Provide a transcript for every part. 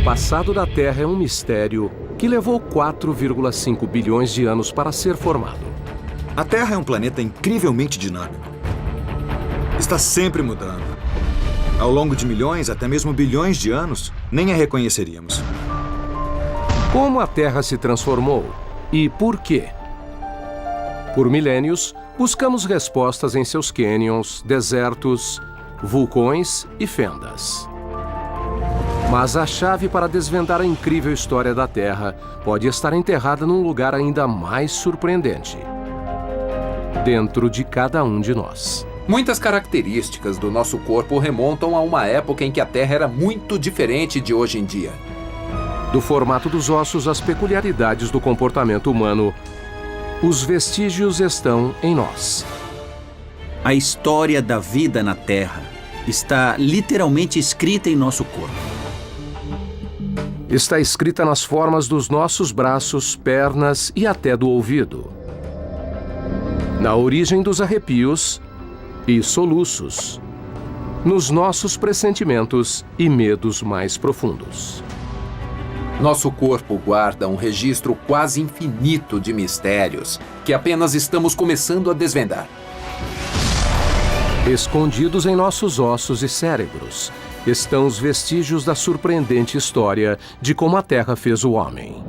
passado da Terra é um mistério que levou 4,5 bilhões de anos para ser formado. A Terra é um planeta incrivelmente dinâmico. Está sempre mudando. Ao longo de milhões, até mesmo bilhões de anos, nem a reconheceríamos. Como a Terra se transformou e por quê? Por milênios, buscamos respostas em seus cânions, desertos, vulcões e fendas. Mas a chave para desvendar a incrível história da Terra pode estar enterrada num lugar ainda mais surpreendente: dentro de cada um de nós. Muitas características do nosso corpo remontam a uma época em que a Terra era muito diferente de hoje em dia. Do formato dos ossos às peculiaridades do comportamento humano, os vestígios estão em nós. A história da vida na Terra está literalmente escrita em nosso corpo. Está escrita nas formas dos nossos braços, pernas e até do ouvido. Na origem dos arrepios e soluços. Nos nossos pressentimentos e medos mais profundos. Nosso corpo guarda um registro quase infinito de mistérios que apenas estamos começando a desvendar. Escondidos em nossos ossos e cérebros estão os vestígios da surpreendente história de como a Terra fez o homem.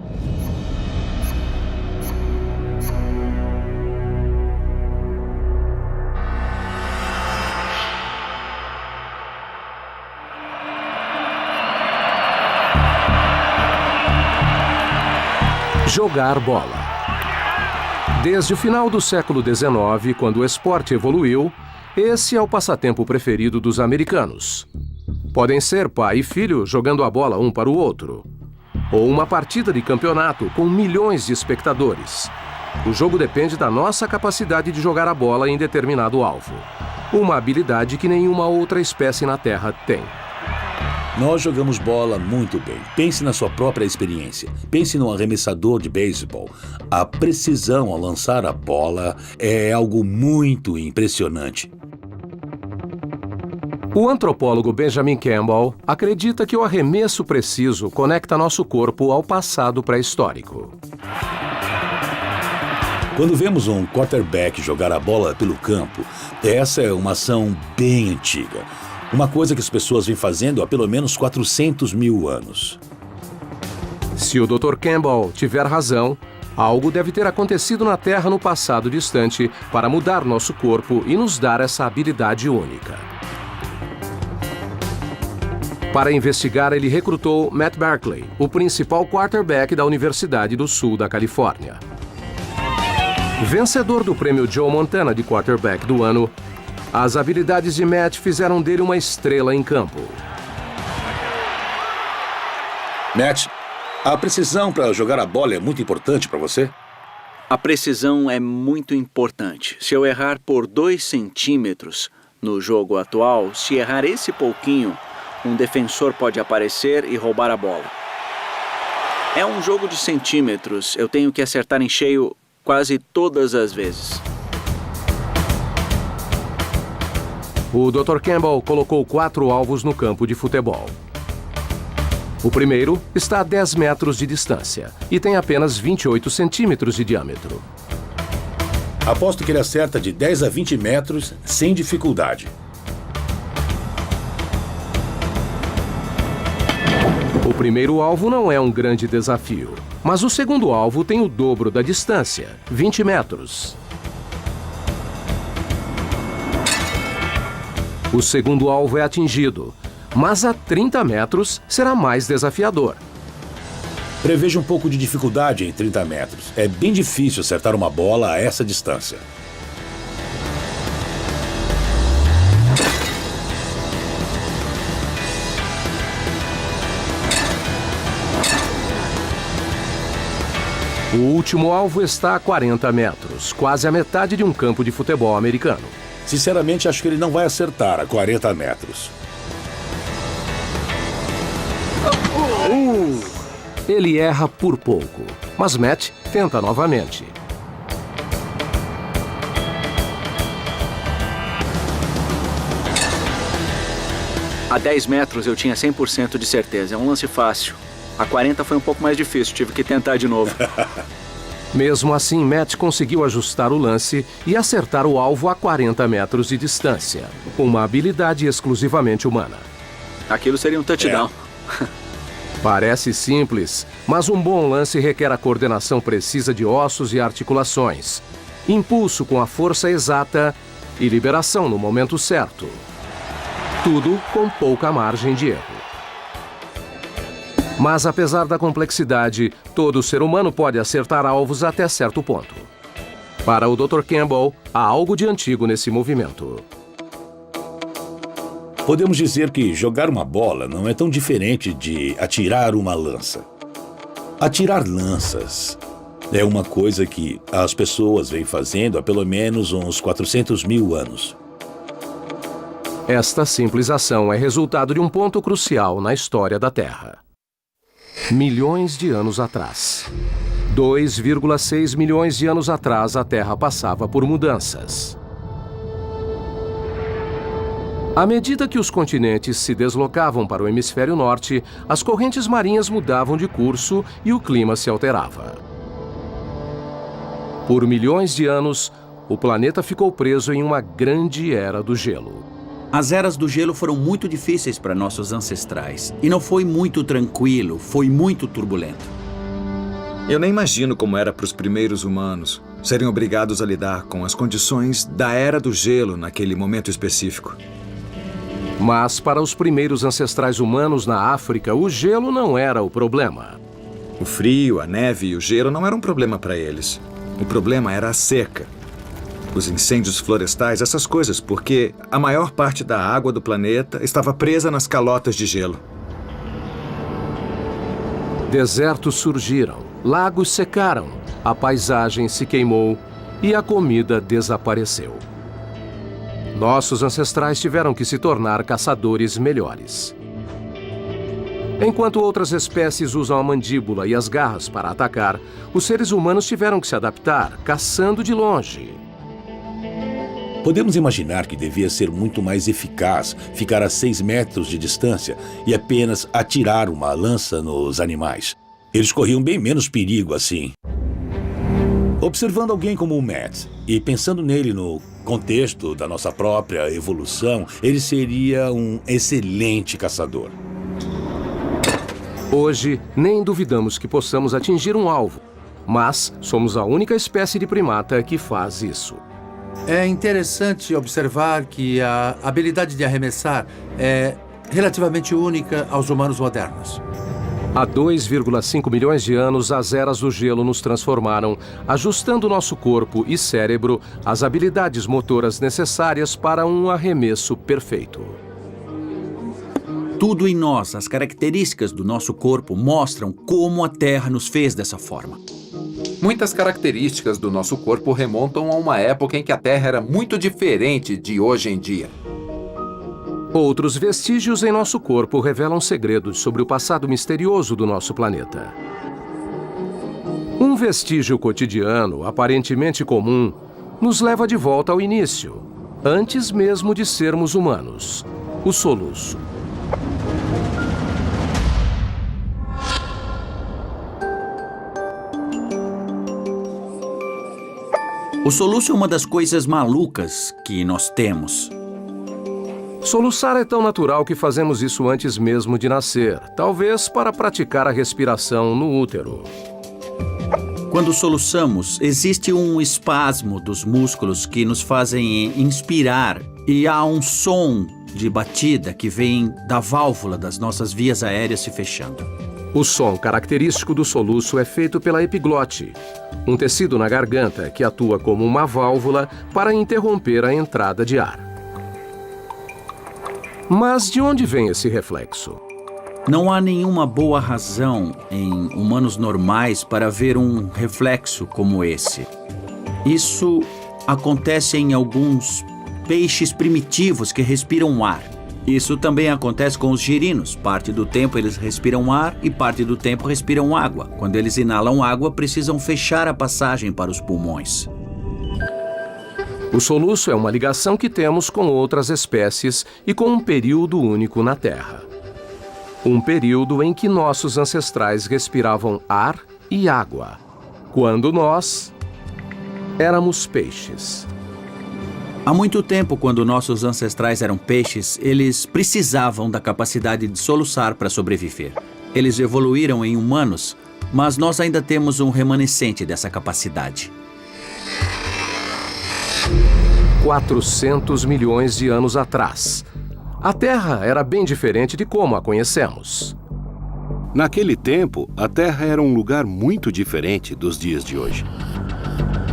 Jogar bola. Desde o final do século XIX, quando o esporte evoluiu, esse é o passatempo preferido dos americanos. Podem ser pai e filho jogando a bola um para o outro. Ou uma partida de campeonato com milhões de espectadores. O jogo depende da nossa capacidade de jogar a bola em determinado alvo. Uma habilidade que nenhuma outra espécie na Terra tem. Nós jogamos bola muito bem. Pense na sua própria experiência. Pense num arremessador de beisebol. A precisão ao lançar a bola é algo muito impressionante. O antropólogo Benjamin Campbell acredita que o arremesso preciso conecta nosso corpo ao passado pré-histórico. Quando vemos um quarterback jogar a bola pelo campo, essa é uma ação bem antiga. Uma coisa que as pessoas vêm fazendo há pelo menos 400 mil anos. Se o Dr. Campbell tiver razão, algo deve ter acontecido na Terra no passado distante para mudar nosso corpo e nos dar essa habilidade única. Para investigar, ele recrutou Matt Barkley, o principal quarterback da Universidade do Sul da Califórnia. Vencedor do prêmio Joe Montana de quarterback do ano, as habilidades de Matt fizeram dele uma estrela em campo. Matt, a precisão para jogar a bola é muito importante para você? A precisão é muito importante. Se eu errar por 2 centímetros no jogo atual, se errar esse pouquinho, um defensor pode aparecer e roubar a bola. É um jogo de centímetros. Eu tenho que acertar em cheio quase todas as vezes. O Dr. Campbell colocou 4 alvos no campo de futebol. O primeiro está a 10 metros de distância e tem apenas 28 centímetros de diâmetro. Aposto que ele acerta de 10 a 20 metros sem dificuldade. O primeiro alvo não é um grande desafio, mas o segundo alvo tem o dobro da distância, 20 metros. O segundo alvo é atingido, mas a 30 metros será mais desafiador. Preveja um pouco de dificuldade em 30 metros. É bem difícil acertar uma bola a essa distância. O último alvo está a 40 metros, quase a metade de um campo de futebol americano. Sinceramente, acho que ele não vai acertar a 40 metros. Ele erra por pouco, mas Matt tenta novamente. A 10 metros eu tinha 100% de certeza. É um lance fácil. A 40 foi um pouco mais difícil, tive que tentar de novo. Mesmo assim, Matt conseguiu ajustar o lance e acertar o alvo a 40 metros de distância. Uma habilidade exclusivamente humana. Aquilo seria um touchdown. Parece simples, mas um bom lance requer a coordenação precisa de ossos e articulações, impulso com a força exata e liberação no momento certo. Tudo com pouca margem de erro. Mas apesar da complexidade, todo ser humano pode acertar alvos até certo ponto. Para o Dr. Campbell, há algo de antigo nesse movimento. Podemos dizer que jogar uma bola não é tão diferente de atirar uma lança. Atirar lanças é uma coisa que as pessoas vêm fazendo há pelo menos uns 400 mil anos. Esta simples ação é resultado de um ponto crucial na história da Terra. Milhões de anos atrás. 2,6 milhões de anos atrás, a Terra passava por mudanças. À medida que os continentes se deslocavam para o hemisfério norte, as correntes marinhas mudavam de curso e o clima se alterava. Por milhões de anos, o planeta ficou preso em uma grande era do gelo. As eras do gelo foram muito difíceis para nossos ancestrais. E não foi muito tranquilo, foi muito turbulento. Eu nem imagino como era para os primeiros humanos serem obrigados a lidar com as condições da era do gelo naquele momento específico. Mas para os primeiros ancestrais humanos na África, o gelo não era o problema. O frio, a neve e o gelo não eram um problema para eles. O problema era a seca. Os incêndios florestais, essas coisas, porque a maior parte da água do planeta estava presa nas calotas de gelo. Desertos surgiram, lagos secaram, a paisagem se queimou e a comida desapareceu. Nossos ancestrais tiveram que se tornar caçadores melhores. Enquanto outras espécies usam a mandíbula e as garras para atacar, os seres humanos tiveram que se adaptar, caçando de longe. Podemos imaginar que devia ser muito mais eficaz ficar a 6 metros de distância e apenas atirar uma lança nos animais. Eles corriam bem menos perigo assim. Observando alguém como o Matt e pensando nele no contexto da nossa própria evolução, ele seria um excelente caçador. Hoje, nem duvidamos que possamos atingir um alvo, mas somos a única espécie de primata que faz isso. É interessante observar que a habilidade de arremessar é relativamente única aos humanos modernos. Há 2,5 milhões de anos, as eras do gelo nos transformaram, ajustando nosso corpo e cérebro às habilidades motoras necessárias para um arremesso perfeito. Tudo em nós, as características do nosso corpo, mostram como a Terra nos fez dessa forma. Muitas características do nosso corpo remontam a uma época em que a Terra era muito diferente de hoje em dia. Outros vestígios em nosso corpo revelam segredos sobre o passado misterioso do nosso planeta. Um vestígio cotidiano, aparentemente comum, nos leva de volta ao início, antes mesmo de sermos humanos: o soluço. O soluço é uma das coisas malucas que nós temos. Soluçar é tão natural que fazemos isso antes mesmo de nascer, talvez para praticar a respiração no útero. Quando soluçamos, existe um espasmo dos músculos que nos fazem inspirar e há um som de batida que vem da válvula das nossas vias aéreas se fechando. O som característico do soluço é feito pela epiglote, um tecido na garganta que atua como uma válvula para interromper a entrada de ar. Mas de onde vem esse reflexo? Não há nenhuma boa razão em humanos normais para ver um reflexo como esse. Isso acontece em alguns peixes primitivos que respiram ar. Isso também acontece com os girinos. Parte do tempo eles respiram ar e parte do tempo respiram água. Quando eles inalam água, precisam fechar a passagem para os pulmões. O soluço é uma ligação que temos com outras espécies e com um período único na Terra. Um período em que nossos ancestrais respiravam ar e água, quando nós éramos peixes. Há muito tempo, quando nossos ancestrais eram peixes, eles precisavam da capacidade de soluçar para sobreviver. Eles evoluíram em humanos, mas nós ainda temos um remanescente dessa capacidade. 400 milhões de anos atrás, a Terra era bem diferente de como a conhecemos. Naquele tempo, a Terra era um lugar muito diferente dos dias de hoje.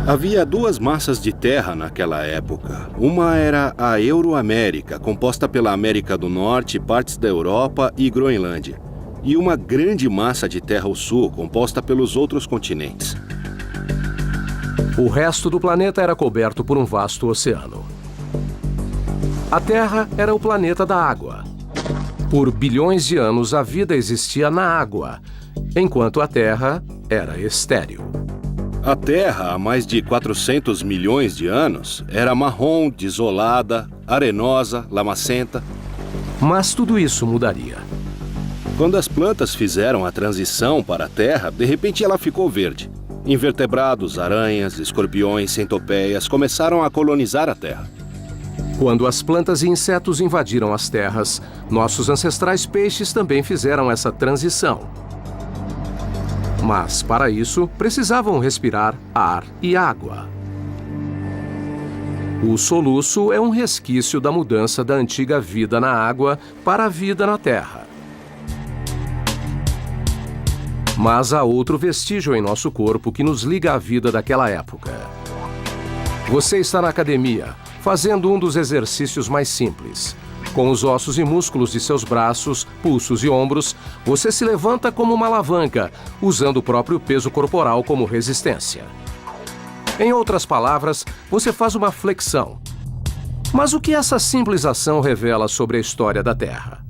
Havia duas massas de terra naquela época. Uma era a Euroamérica, composta pela América do Norte, partes da Europa e Groenlândia. E uma grande massa de terra ao sul, composta pelos outros continentes. O resto do planeta era coberto por um vasto oceano. A Terra era o planeta da água. Por bilhões de anos, a vida existia na água, enquanto a Terra era estéril. A Terra, há mais de 400 milhões de anos, era marrom, desolada, arenosa, lamacenta. Mas tudo isso mudaria. Quando as plantas fizeram a transição para a Terra, de repente ela ficou verde. Invertebrados, aranhas, escorpiões, centopeias começaram a colonizar a Terra. Quando as plantas e insetos invadiram as terras, nossos ancestrais peixes também fizeram essa transição. Mas, para isso, precisavam respirar ar e água. O soluço é um resquício da mudança da antiga vida na água para a vida na terra. Mas há outro vestígio em nosso corpo que nos liga à vida daquela época. Você está na academia, fazendo um dos exercícios mais simples. Com os ossos e músculos de seus braços, pulsos e ombros, você se levanta como uma alavanca, usando o próprio peso corporal como resistência. Em outras palavras, você faz uma flexão. Mas o que essa simples ação revela sobre a história da Terra?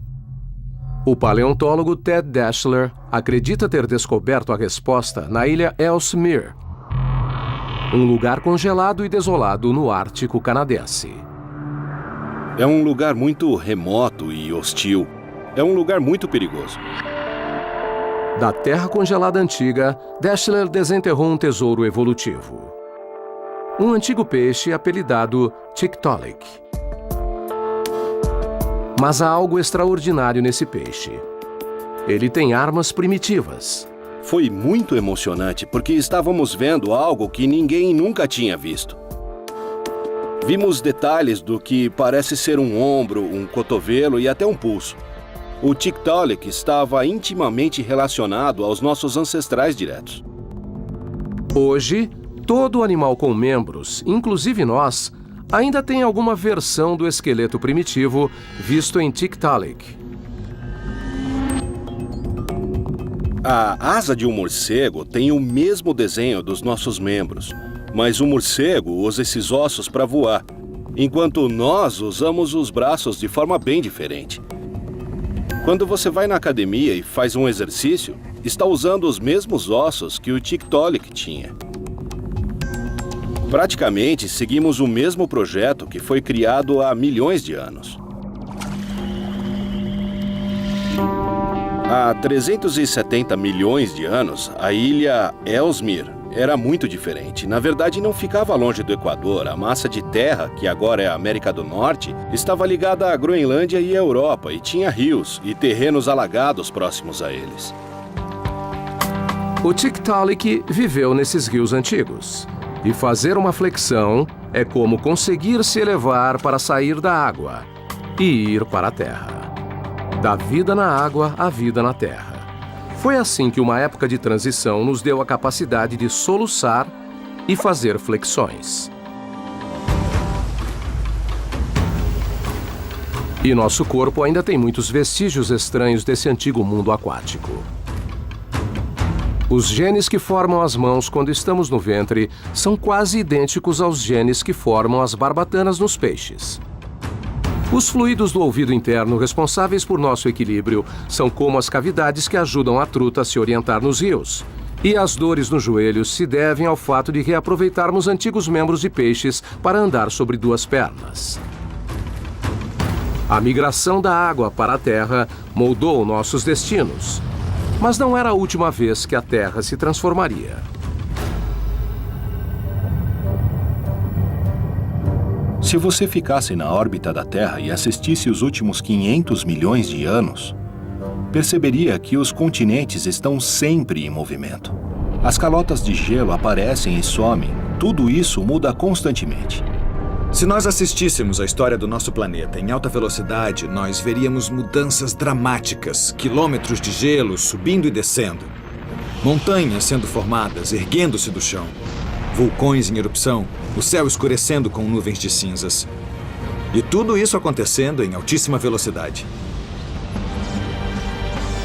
O paleontólogo Ted Daschler acredita ter descoberto a resposta na ilha Ellesmere, um lugar congelado e desolado no Ártico canadense. É um lugar muito remoto e hostil. É um lugar muito perigoso. Da terra congelada antiga, Daschler desenterrou um tesouro evolutivo. Um antigo peixe apelidado Tiktaalik. Mas há algo extraordinário nesse peixe. Ele tem armas primitivas. Foi muito emocionante porque estávamos vendo algo que ninguém nunca tinha visto. Vimos detalhes do que parece ser um ombro, um cotovelo e até um pulso. O Tiktaalik estava intimamente relacionado aos nossos ancestrais diretos. Hoje, todo animal com membros, inclusive nós, ainda tem alguma versão do esqueleto primitivo visto em Tiktaalik. A asa de um morcego tem o mesmo desenho dos nossos membros, mas o morcego usa esses ossos para voar, enquanto nós usamos os braços de forma bem diferente. Quando você vai na academia e faz um exercício, está usando os mesmos ossos que o Tiktaalik tinha. Praticamente seguimos o mesmo projeto que foi criado há milhões de anos. Há 370 milhões de anos, a ilha Ellesmere era muito diferente. Na verdade, não ficava longe do Equador. A massa de terra, que agora é a América do Norte, estava ligada à Groenlândia e à Europa e tinha rios e terrenos alagados próximos a eles. O Tiktaalik viveu nesses rios antigos. E fazer uma flexão é como conseguir se elevar para sair da água e ir para a terra. Da vida na água à vida na terra. Foi assim que uma época de transição nos deu a capacidade de soluçar e fazer flexões. E nosso corpo ainda tem muitos vestígios estranhos desse antigo mundo aquático. Os genes que formam as mãos quando estamos no ventre são quase idênticos aos genes que formam as barbatanas nos peixes. Os fluidos do ouvido interno responsáveis por nosso equilíbrio são como as cavidades que ajudam a truta a se orientar nos rios. E as dores nos joelhos se devem ao fato de reaproveitarmos antigos membros de peixes para andar sobre duas pernas. A migração da água para a Terra moldou nossos destinos. Mas não era a última vez que a Terra se transformaria. Se você ficasse na órbita da Terra e assistisse os últimos 500 milhões de anos, perceberia que os continentes estão sempre em movimento. As calotas de gelo aparecem e somem. Tudo isso muda constantemente. Se nós assistíssemos a história do nosso planeta em alta velocidade, nós veríamos mudanças dramáticas, quilômetros de gelo subindo e descendo, montanhas sendo formadas, erguendo-se do chão, vulcões em erupção, o céu escurecendo com nuvens de cinzas. E tudo isso acontecendo em altíssima velocidade.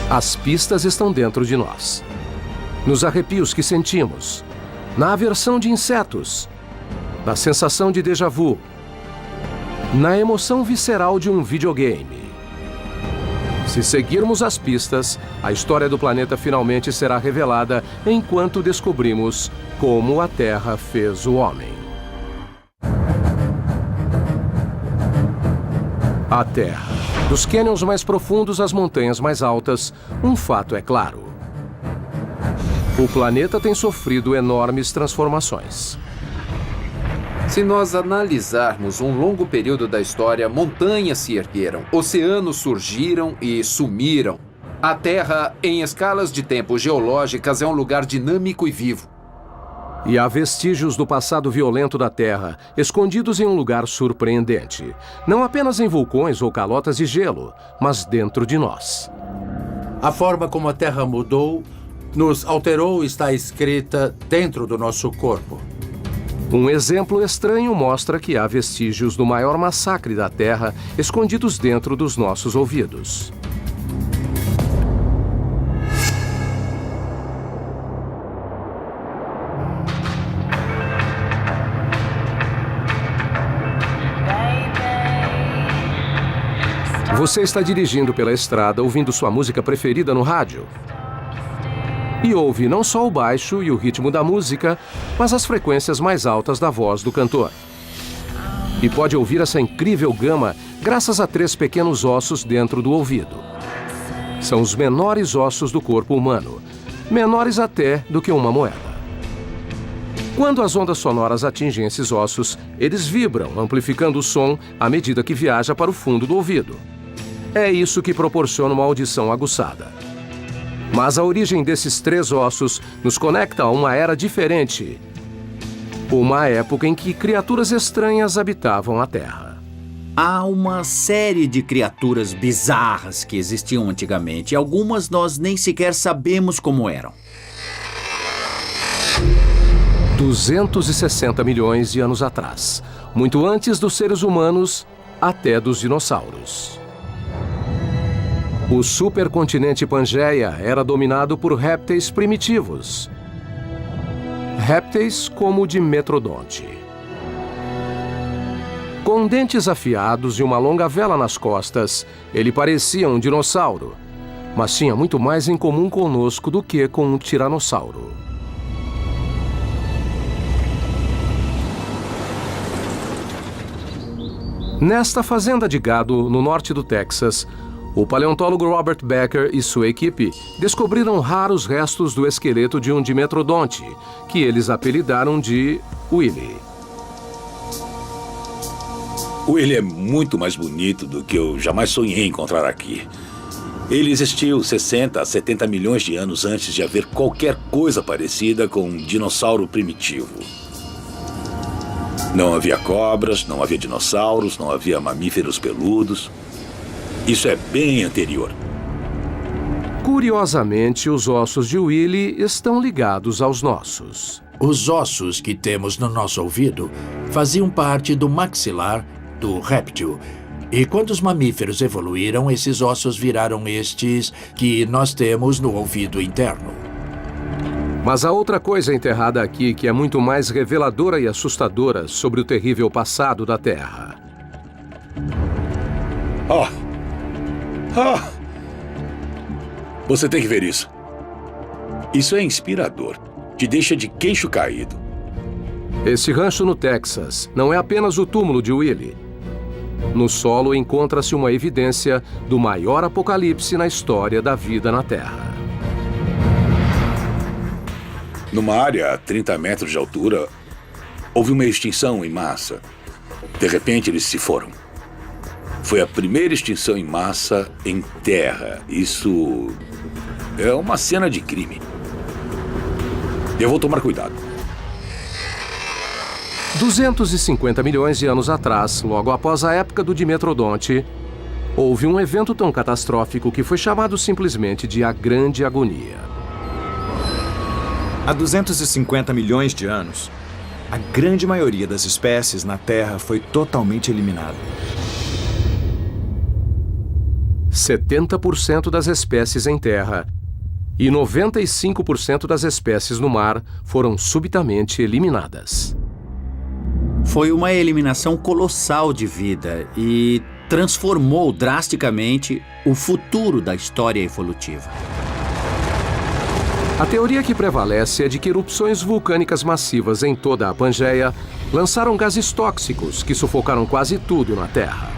As pistas estão dentro de nós. Nos arrepios que sentimos, na aversão de insetos, na sensação de déjà vu, na emoção visceral de um videogame. Se seguirmos as pistas, a história do planeta finalmente será revelada enquanto descobrimos como a Terra fez o homem. A Terra. Dos cânions mais profundos às montanhas mais altas, um fato é claro. O planeta tem sofrido enormes transformações. Se nós analisarmos um longo período da história, montanhas se ergueram, oceanos surgiram e sumiram. A Terra, em escalas de tempo geológicas, é um lugar dinâmico e vivo. E há vestígios do passado violento da Terra, escondidos em um lugar surpreendente. Não apenas em vulcões ou calotas de gelo, mas dentro de nós. A forma como a Terra mudou, nos alterou e está escrita dentro do nosso corpo. Um exemplo estranho mostra que há vestígios do maior massacre da Terra escondidos dentro dos nossos ouvidos. Você está dirigindo pela estrada ouvindo sua música preferida no rádio. E ouve não só o baixo e o ritmo da música, mas as frequências mais altas da voz do cantor. E pode ouvir essa incrível gama graças a 3 pequenos ossos dentro do ouvido. São os menores ossos do corpo humano, menores até do que uma moeda. Quando as ondas sonoras atingem esses ossos, eles vibram, amplificando o som à medida que viaja para o fundo do ouvido. É isso que proporciona uma audição aguçada. Mas a origem desses 3 ossos nos conecta a uma era diferente. Uma época em que criaturas estranhas habitavam a Terra. Há uma série de criaturas bizarras que existiam antigamente. Algumas nós nem sequer sabemos como eram. 260 milhões de anos atrás. Muito antes dos seres humanos, até dos dinossauros. O supercontinente Pangeia era dominado por répteis primitivos. Répteis como o de Metrodonte. Com dentes afiados e uma longa vela nas costas, ele parecia um dinossauro, mas tinha muito mais em comum conosco do que com um tiranossauro. Nesta fazenda de gado, no norte do Texas, o paleontólogo Robert Becker e sua equipe descobriram raros restos do esqueleto de um dimetrodonte, que eles apelidaram de Willy. Willy é muito mais bonito do que eu jamais sonhei encontrar aqui. Ele existiu 60 a 70 milhões de anos antes de haver qualquer coisa parecida com um dinossauro primitivo. Não havia cobras, não havia dinossauros, não havia mamíferos peludos. Isso é bem anterior. Curiosamente, os ossos de Willy estão ligados aos nossos. Os ossos que temos no nosso ouvido faziam parte do maxilar do réptil. E quando os mamíferos evoluíram, esses ossos viraram estes que nós temos no ouvido interno. Mas há outra coisa enterrada aqui que é muito mais reveladora e assustadora sobre o terrível passado da Terra. Você tem que ver isso. Isso é inspirador. Te deixa de queixo caído. Esse rancho no Texas não é apenas o túmulo de Willy. No solo encontra-se uma evidência do maior apocalipse na história da vida na Terra. Numa área a 30 metros de altura, houve uma extinção em massa. De repente, eles se foram. Foi a primeira extinção em massa em terra. Isso é uma cena de crime. Eu vou tomar cuidado. 250 milhões de anos atrás, logo após a época do Dimetrodonte, houve um evento tão catastrófico que foi chamado simplesmente de a Grande Agonia. Há 250 milhões de anos, a grande maioria das espécies na Terra foi totalmente eliminada. 70% das espécies em terra e 95% das espécies no mar foram subitamente eliminadas. Foi uma eliminação colossal de vida e transformou drasticamente o futuro da história evolutiva. A teoria que prevalece é de que erupções vulcânicas massivas em toda a Pangeia lançaram gases tóxicos que sufocaram quase tudo na Terra.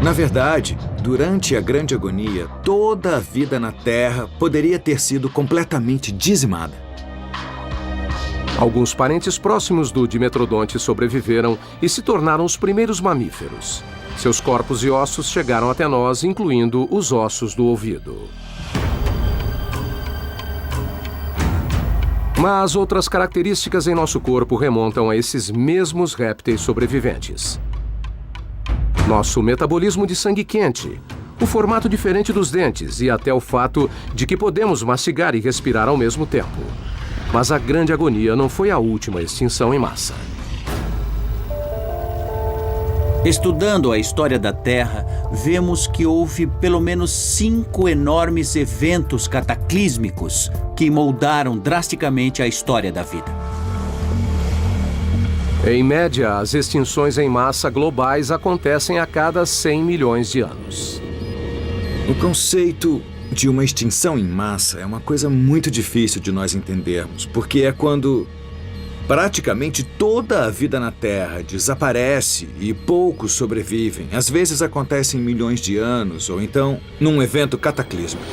Na verdade, durante a Grande Agonia, toda a vida na Terra poderia ter sido completamente dizimada. Alguns parentes próximos do Dimetrodonte sobreviveram e se tornaram os primeiros mamíferos. Seus corpos e ossos chegaram até nós, incluindo os ossos do ouvido. Mas outras características em nosso corpo remontam a esses mesmos répteis sobreviventes. Nosso metabolismo de sangue quente, o formato diferente dos dentes e até o fato de que podemos mastigar e respirar ao mesmo tempo. Mas a Grande Agonia não foi a última extinção em massa. Estudando a história da Terra, vemos que houve pelo menos 5 enormes eventos cataclísmicos que moldaram drasticamente a história da vida. Em média, as extinções em massa globais acontecem a cada 100 milhões de anos. O conceito de uma extinção em massa é uma coisa muito difícil de nós entendermos, porque é quando praticamente toda a vida na Terra desaparece e poucos sobrevivem. Às vezes acontece em milhões de anos, ou então num evento cataclísmico.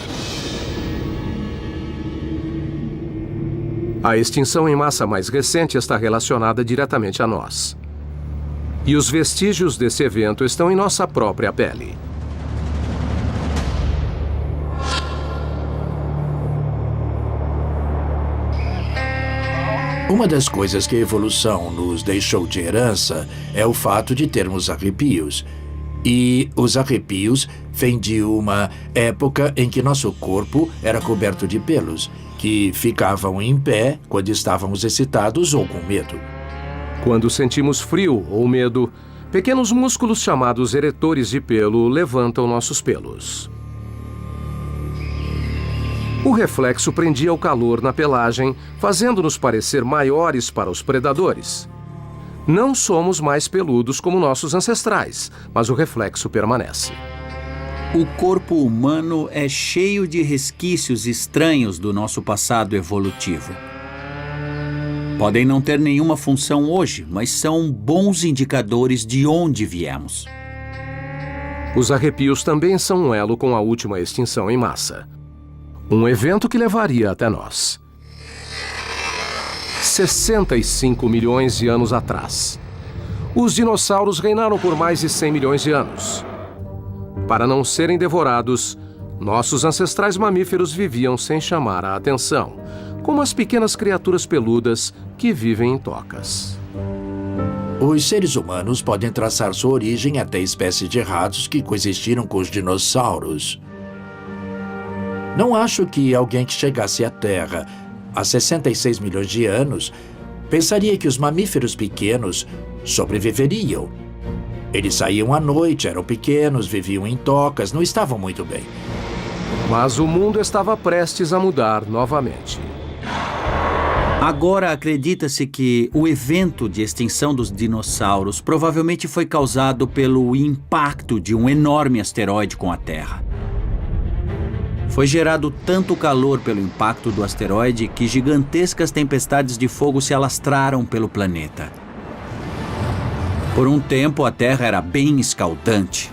A extinção em massa mais recente está relacionada diretamente a nós. E os vestígios desse evento estão em nossa própria pele. Uma das coisas que a evolução nos deixou de herança é o fato de termos arrepios. E os arrepios vêm de uma época em que nosso corpo era coberto de pelos, que ficavam em pé quando estávamos excitados ou com medo. Quando sentimos frio ou medo, pequenos músculos chamados eretores de pelo levantam nossos pelos. O reflexo prendia o calor na pelagem, fazendo-nos parecer maiores para os predadores. Não somos mais peludos como nossos ancestrais, mas o reflexo permanece. O corpo humano é cheio de resquícios estranhos do nosso passado evolutivo. Podem não ter nenhuma função hoje, mas são bons indicadores de onde viemos. Os arrepios também são um elo com a última extinção em massa. Um evento que levaria até nós. 65 milhões de anos atrás. Os dinossauros reinaram por mais de 100 milhões de anos. Para não serem devorados, nossos ancestrais mamíferos viviam sem chamar a atenção, como as pequenas criaturas peludas que vivem em tocas. Os seres humanos podem traçar sua origem até espécies de ratos que coexistiram com os dinossauros. Não acho que alguém que chegasse à Terra há 66 milhões de anos pensaria que os mamíferos pequenos sobreviveriam. Eles saíam à noite, eram pequenos, viviam em tocas, não estavam muito bem. Mas o mundo estava prestes a mudar novamente. Agora acredita-se que o evento de extinção dos dinossauros provavelmente foi causado pelo impacto de um enorme asteroide com a Terra. Foi gerado tanto calor pelo impacto do asteroide que gigantescas tempestades de fogo se alastraram pelo planeta. Por um tempo, a Terra era bem escaldante.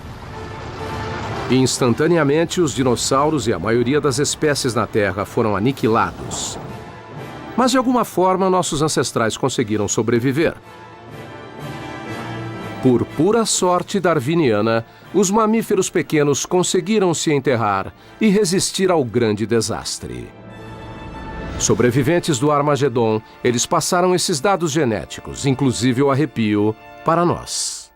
Instantaneamente, os dinossauros e a maioria das espécies na Terra foram aniquilados. Mas, de alguma forma, nossos ancestrais conseguiram sobreviver. Por pura sorte darwiniana, os mamíferos pequenos conseguiram se enterrar e resistir ao grande desastre. Sobreviventes do Armagedon, eles passaram esses dados genéticos, inclusive o arrepio, para nós.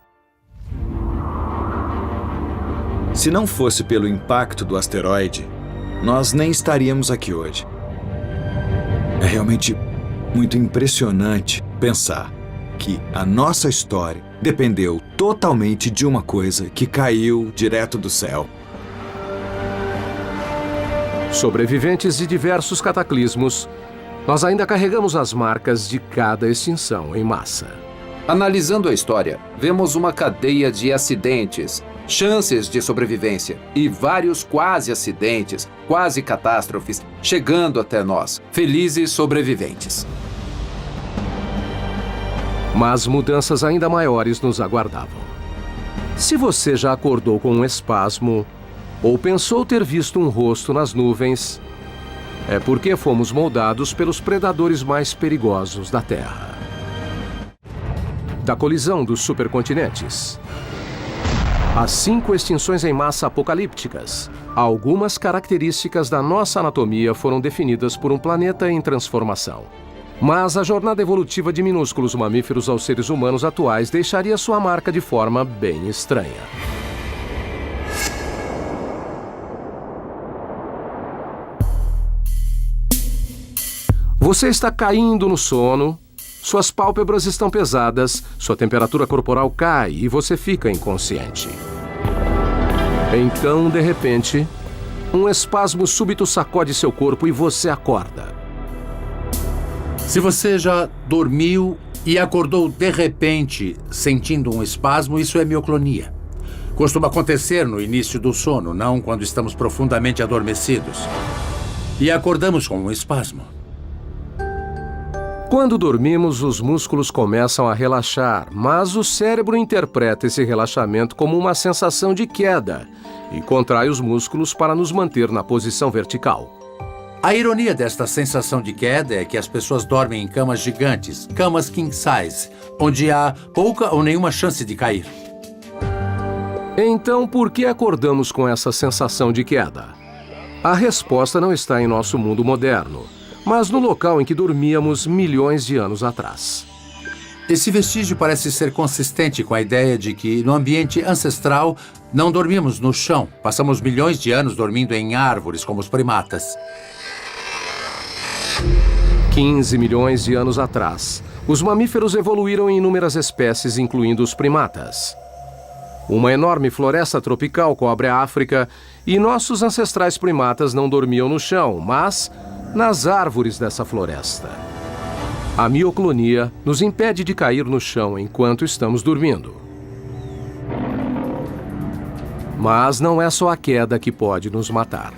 Se não fosse pelo impacto do asteroide, nós nem estaríamos aqui hoje. É realmente muito impressionante pensar que a nossa história dependeu totalmente de uma coisa que caiu direto do céu. Sobreviventes de diversos cataclismos, nós ainda carregamos as marcas de cada extinção em massa. Analisando a história, vemos uma cadeia de acidentes, chances de sobrevivência e vários quase acidentes, quase catástrofes, chegando até nós, felizes sobreviventes. Mas mudanças ainda maiores nos aguardavam. Se você já acordou com um espasmo ou pensou ter visto um rosto nas nuvens, é porque fomos moldados pelos predadores mais perigosos da Terra. Da colisão dos supercontinentes, as 5 extinções em massa apocalípticas, algumas características da nossa anatomia foram definidas por um planeta em transformação. Mas a jornada evolutiva de minúsculos mamíferos aos seres humanos atuais deixaria sua marca de forma bem estranha. Você está caindo no sono, suas pálpebras estão pesadas, sua temperatura corporal cai e você fica inconsciente. Então, de repente, um espasmo súbito sacode seu corpo e você acorda. Se você já dormiu e acordou de repente sentindo um espasmo, isso é mioclonia. Costuma acontecer no início do sono, não quando estamos profundamente adormecidos. E acordamos com um espasmo. Quando dormimos, os músculos começam a relaxar, mas o cérebro interpreta esse relaxamento como uma sensação de queda e contrai os músculos para nos manter na posição vertical. A ironia desta sensação de queda é que as pessoas dormem em camas gigantes, camas king size, onde há pouca ou nenhuma chance de cair. Então, por que acordamos com essa sensação de queda? A resposta não está em nosso mundo moderno, mas no local em que dormíamos milhões de anos atrás. Esse vestígio parece ser consistente com a ideia de que, no ambiente ancestral, não dormimos no chão. Passamos milhões de anos dormindo em árvores, como os primatas. 15 milhões de anos atrás, os mamíferos evoluíram em inúmeras espécies, incluindo os primatas. Uma enorme floresta tropical cobre a África e nossos ancestrais primatas não dormiam no chão, mas nas árvores dessa floresta. A mioclonia nos impede de cair no chão enquanto estamos dormindo. Mas não é só a queda que pode nos matar.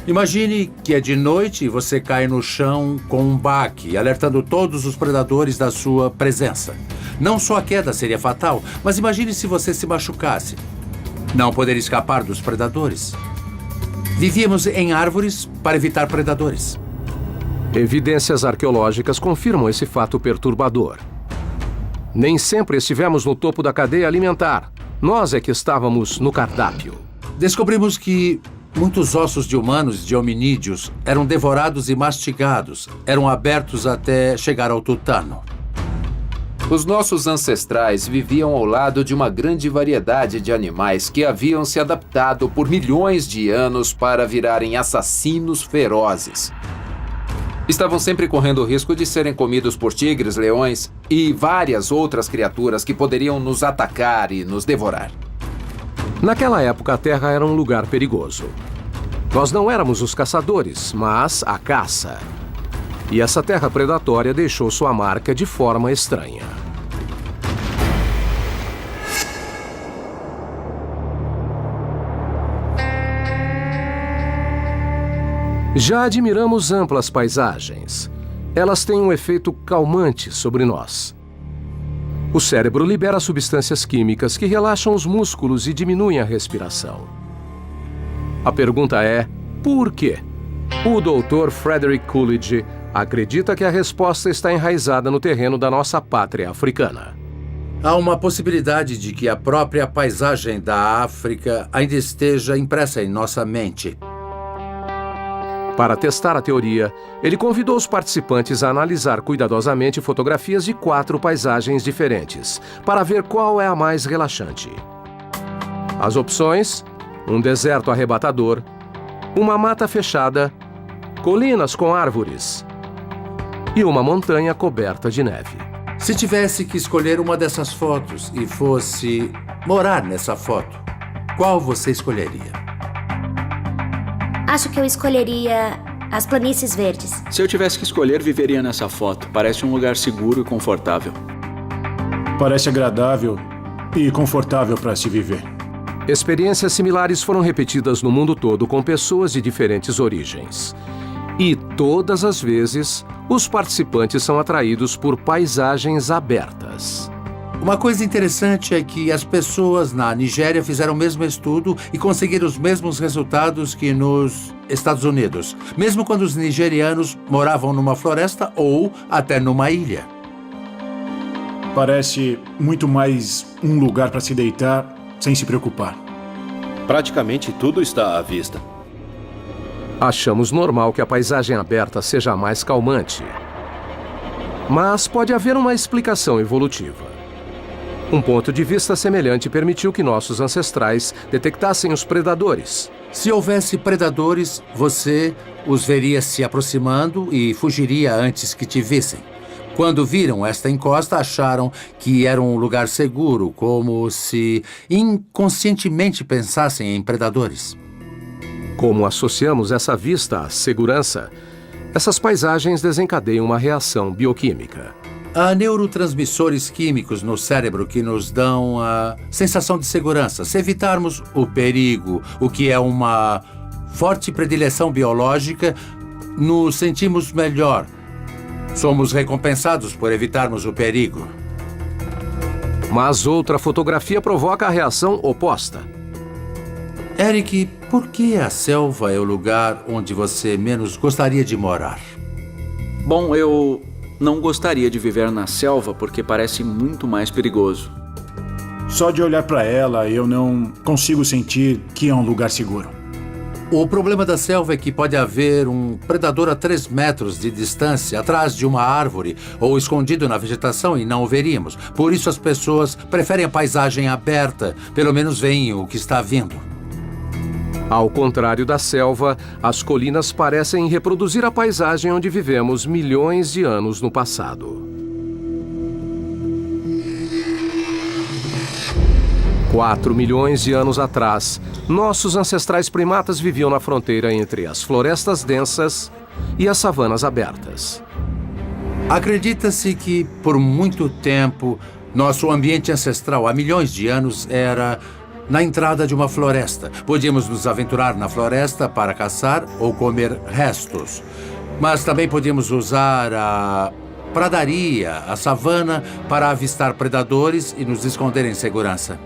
Imagine que é de noite e você cai no chão com um baque, alertando todos os predadores da sua presença. Não só a queda seria fatal, mas imagine se você se machucasse. Não poderia escapar dos predadores. Vivíamos em árvores para evitar predadores. Evidências arqueológicas confirmam esse fato perturbador. Nem sempre estivemos no topo da cadeia alimentar. Nós é que estávamos no cardápio. Descobrimos que muitos ossos de humanos e de hominídeos eram devorados e mastigados, eram abertos até chegar ao tutano. Os nossos ancestrais viviam ao lado de uma grande variedade de animais que haviam se adaptado por milhões de anos para virarem assassinos ferozes. Estavam sempre correndo o risco de serem comidos por tigres, leões e várias outras criaturas que poderiam nos atacar e nos devorar. Naquela época, a Terra era um lugar perigoso. Nós não éramos os caçadores, mas a caça. E essa terra predatória deixou sua marca de forma estranha. Já admiramos amplas paisagens. Elas têm um efeito calmante sobre nós. O cérebro libera substâncias químicas que relaxam os músculos e diminuem a respiração. A pergunta é, por quê? O Dr. Frederick Coolidge acredita que a resposta está enraizada no terreno da nossa pátria africana. Há uma possibilidade de que a própria paisagem da África ainda esteja impressa em nossa mente. Para testar a teoria, ele convidou os participantes a analisar cuidadosamente fotografias de 4 paisagens diferentes, para ver qual é a mais relaxante. As opções: um deserto arrebatador, uma mata fechada, colinas com árvores e uma montanha coberta de neve. Se tivesse que escolher uma dessas fotos e fosse morar nessa foto, qual você escolheria? Acho que eu escolheria as planícies verdes. Se eu tivesse que escolher, viveria nessa foto. Parece um lugar seguro e confortável. Parece agradável e confortável para se viver. Experiências similares foram repetidas no mundo todo com pessoas de diferentes origens. E todas as vezes, os participantes são atraídos por paisagens abertas. Uma coisa interessante é que as pessoas na Nigéria fizeram o mesmo estudo e conseguiram os mesmos resultados que nos Estados Unidos, mesmo quando os nigerianos moravam numa floresta ou até numa ilha. Parece muito mais um lugar para se deitar sem se preocupar. Praticamente tudo está à vista. Achamos normal que a paisagem aberta seja mais calmante. Mas pode haver uma explicação evolutiva. Um ponto de vista semelhante permitiu que nossos ancestrais detectassem os predadores. Se houvesse predadores, você os veria se aproximando e fugiria antes que te vissem. Quando viram esta encosta, acharam que era um lugar seguro, como se inconscientemente pensassem em predadores. Como associamos essa vista à segurança, essas paisagens desencadeiam uma reação bioquímica. Há neurotransmissores químicos no cérebro que nos dão a sensação de segurança. Se evitarmos o perigo, o que é uma forte predileção biológica, nos sentimos melhor. Somos recompensados por evitarmos o perigo. Mas outra fotografia provoca a reação oposta. Eric, por que a selva é o lugar onde você menos gostaria de morar? Bom, eu não gostaria de viver na selva porque parece muito mais perigoso. Só de olhar para ela, eu não consigo sentir que é um lugar seguro. O problema da selva é que pode haver um predador a 3 metros de distância, atrás de uma árvore ou escondido na vegetação e não o veríamos. Por isso as pessoas preferem a paisagem aberta, pelo menos veem o que está vindo. Ao contrário da selva, as colinas parecem reproduzir a paisagem onde vivemos milhões de anos no passado. 4 milhões de anos atrás, nossos ancestrais primatas viviam na fronteira entre as florestas densas e as savanas abertas. Acredita-se que, por muito tempo, nosso ambiente ancestral há milhões de anos era na entrada de uma floresta. Podíamos nos aventurar na floresta para caçar ou comer restos. Mas também podíamos usar a pradaria, a savana, para avistar predadores e nos esconder em segurança.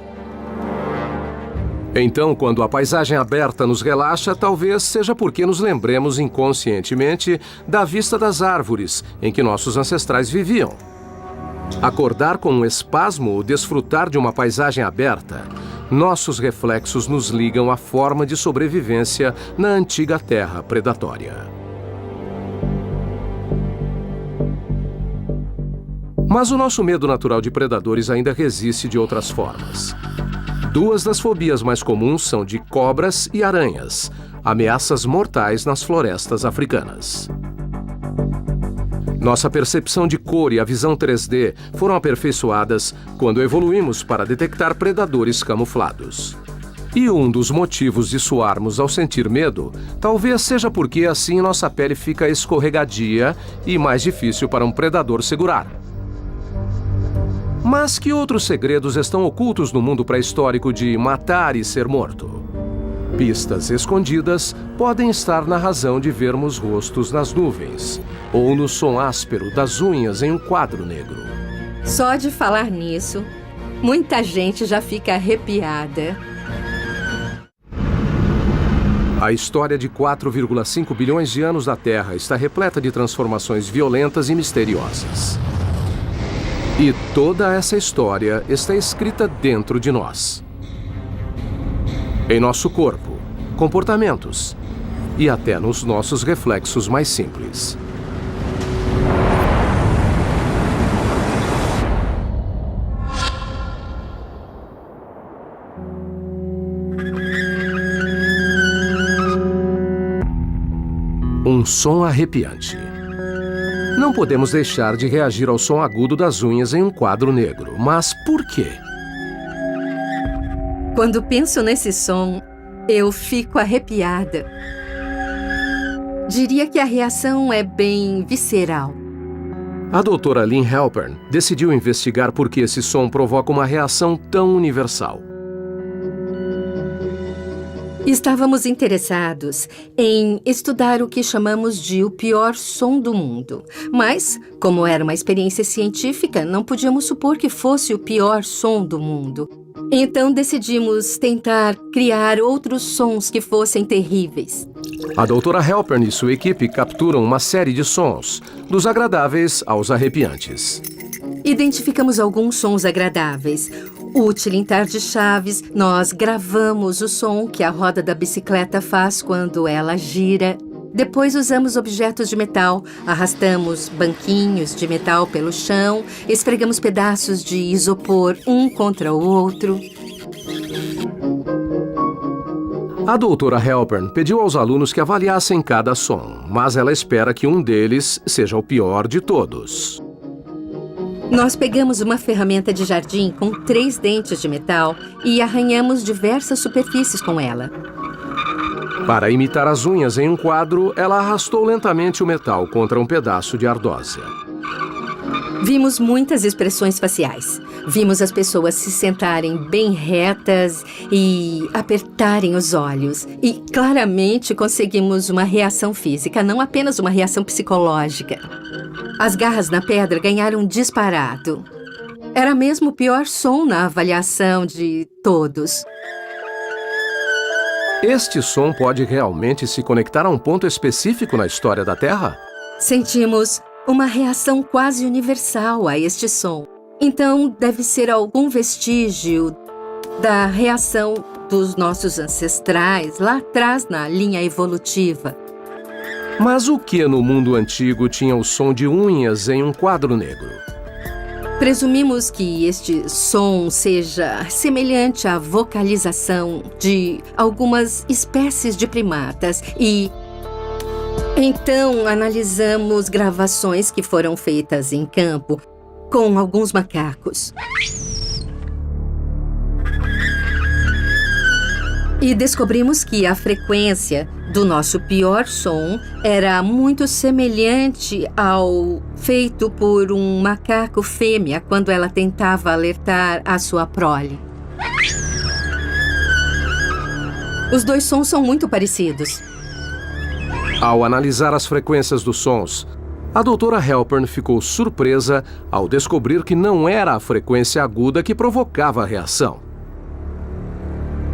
Então, quando a paisagem aberta nos relaxa, talvez seja porque nos lembremos inconscientemente da vista das árvores em que nossos ancestrais viviam. Acordar com um espasmo ou desfrutar de uma paisagem aberta, nossos reflexos nos ligam à forma de sobrevivência na antiga terra predatória. Mas o nosso medo natural de predadores ainda resiste de outras formas. 2 das fobias mais comuns são de cobras e aranhas, ameaças mortais nas florestas africanas. Nossa percepção de cor e a visão 3D foram aperfeiçoadas quando evoluímos para detectar predadores camuflados. E um dos motivos de suarmos ao sentir medo talvez seja porque assim nossa pele fica escorregadia e mais difícil para um predador segurar. Mas que outros segredos estão ocultos no mundo pré-histórico de matar e ser morto? Pistas escondidas podem estar na razão de vermos rostos nas nuvens, ou no som áspero das unhas em um quadro negro. Só de falar nisso, muita gente já fica arrepiada. A história de 4,5 bilhões de anos da Terra está repleta de transformações violentas e misteriosas. E toda essa história está escrita dentro de nós. Em nosso corpo, comportamentos e até nos nossos reflexos mais simples. Um som arrepiante. Não podemos deixar de reagir ao som agudo das unhas em um quadro negro. Mas por quê? Quando penso nesse som, eu fico arrepiada. Diria que a reação é bem visceral. A doutora Lynn Halpern decidiu investigar por que esse som provoca uma reação tão universal. Estávamos interessados em estudar o que chamamos de o pior som do mundo. Mas, como era uma experiência científica, não podíamos supor que fosse o pior som do mundo. Então decidimos tentar criar outros sons que fossem terríveis. A doutora Halpern e sua equipe capturam uma série de sons, dos agradáveis aos arrepiantes. Identificamos alguns sons agradáveis. O tilintar de chaves, nós gravamos o som que a roda da bicicleta faz quando ela gira. Depois usamos objetos de metal, arrastamos banquinhos de metal pelo chão, esfregamos pedaços de isopor um contra o outro. A doutora Halpern pediu aos alunos que avaliassem cada som, mas ela espera que um deles seja o pior de todos. Nós pegamos uma ferramenta de jardim com 3 dentes de metal e arranhamos diversas superfícies com ela. Para imitar as unhas em um quadro, ela arrastou lentamente o metal contra um pedaço de ardósia. Vimos muitas expressões faciais. Vimos as pessoas se sentarem bem retas e apertarem os olhos. E claramente conseguimos uma reação física, não apenas uma reação psicológica. As garras na pedra ganharam disparado. Era mesmo o pior som na avaliação de todos. Este som pode realmente se conectar a um ponto específico na história da Terra? Sentimos uma reação quase universal a este som. Então, deve ser algum vestígio da reação dos nossos ancestrais lá atrás na linha evolutiva. Mas o que no mundo antigo tinha o som de unhas em um quadro negro? Presumimos que este som seja semelhante à vocalização de algumas espécies de primatas e então analisamos gravações que foram feitas em campo com alguns macacos. E descobrimos que a frequência do nosso pior som era muito semelhante ao feito por um macaco fêmea quando ela tentava alertar a sua prole. Os 2 sons são muito parecidos. Ao analisar as frequências dos sons, a doutora Halpern ficou surpresa ao descobrir que não era a frequência aguda que provocava a reação.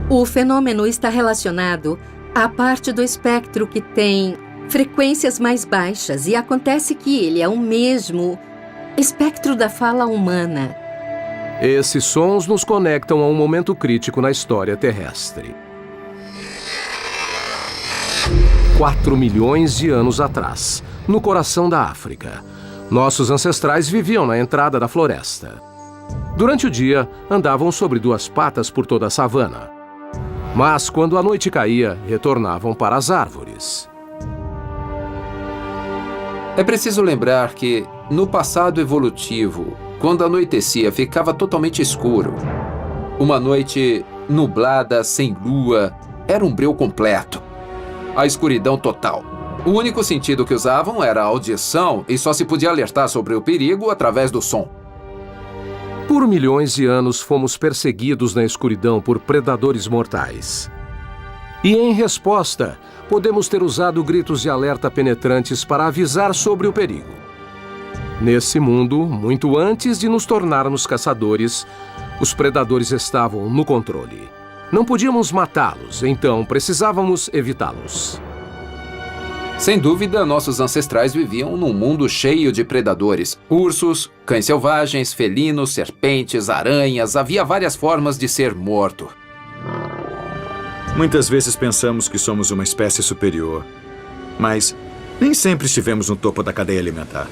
O fenômeno está relacionado à parte do espectro que tem frequências mais baixas e acontece que ele é o mesmo espectro da fala humana. Esses sons nos conectam a um momento crítico na história terrestre. 4 milhões de anos atrás, no coração da África, nossos ancestrais viviam na entrada da floresta. Durante o dia, andavam sobre 2 patas por toda a savana. Mas, quando a noite caía, retornavam para as árvores. É preciso lembrar que, no passado evolutivo, quando anoitecia, ficava totalmente escuro. Uma noite nublada, sem lua, era um breu completo. A escuridão total. O único sentido que usavam era a audição e só se podia alertar sobre o perigo através do som. Por milhões de anos fomos perseguidos na escuridão por predadores mortais. E em resposta, podemos ter usado gritos de alerta penetrantes para avisar sobre o perigo. Nesse mundo, muito antes de nos tornarmos caçadores, os predadores estavam no controle. Não podíamos matá-los, então precisávamos evitá-los. Sem dúvida, nossos ancestrais viviam num mundo cheio de predadores. Ursos, cães selvagens, felinos, serpentes, aranhas. Havia várias formas de ser morto. Muitas vezes pensamos que somos uma espécie superior, mas nem sempre estivemos no topo da cadeia alimentar.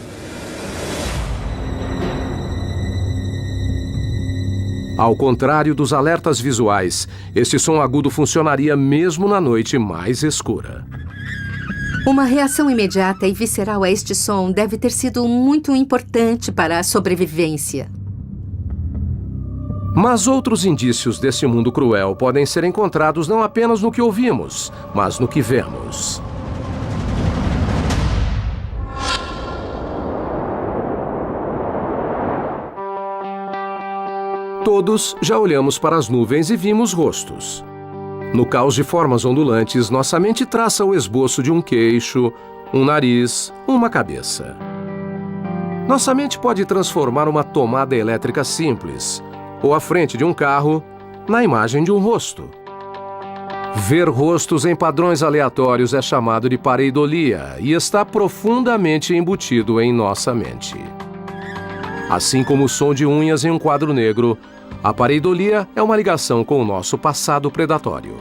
Ao contrário dos alertas visuais, este som agudo funcionaria mesmo na noite mais escura. Uma reação imediata e visceral a este som deve ter sido muito importante para a sobrevivência. Mas outros indícios desse mundo cruel podem ser encontrados não apenas no que ouvimos, mas no que vemos. Todos já olhamos para as nuvens e vimos rostos. No caos de formas ondulantes, nossa mente traça o esboço de um queixo, um nariz, uma cabeça. Nossa mente pode transformar uma tomada elétrica simples, ou a frente de um carro, na imagem de um rosto. Ver rostos em padrões aleatórios é chamado de pareidolia e está profundamente embutido em nossa mente. Assim como o som de unhas em um quadro negro, a pareidolia é uma ligação com o nosso passado predatório.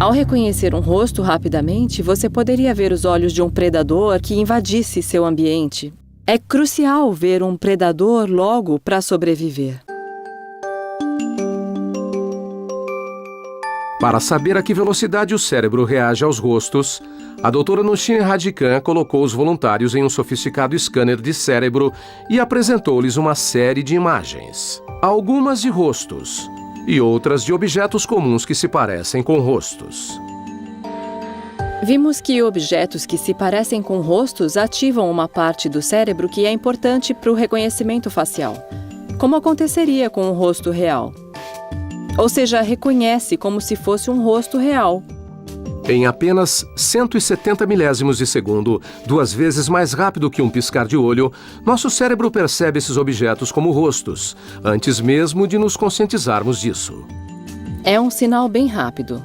Ao reconhecer um rosto rapidamente, você poderia ver os olhos de um predador que invadisse seu ambiente. É crucial ver um predador logo para sobreviver. Para saber a que velocidade o cérebro reage aos rostos, a doutora Noshine Radikan colocou os voluntários em um sofisticado scanner de cérebro e apresentou-lhes uma série de imagens. Algumas de rostos e outras de objetos comuns que se parecem com rostos. Vimos que objetos que se parecem com rostos ativam uma parte do cérebro que é importante para o reconhecimento facial, como aconteceria com um rosto real. Ou seja, reconhece como se fosse um rosto real. Em apenas 170 milésimos de segundo, 2 vezes mais rápido que um piscar de olho, nosso cérebro percebe esses objetos como rostos, antes mesmo de nos conscientizarmos disso. É um sinal bem rápido.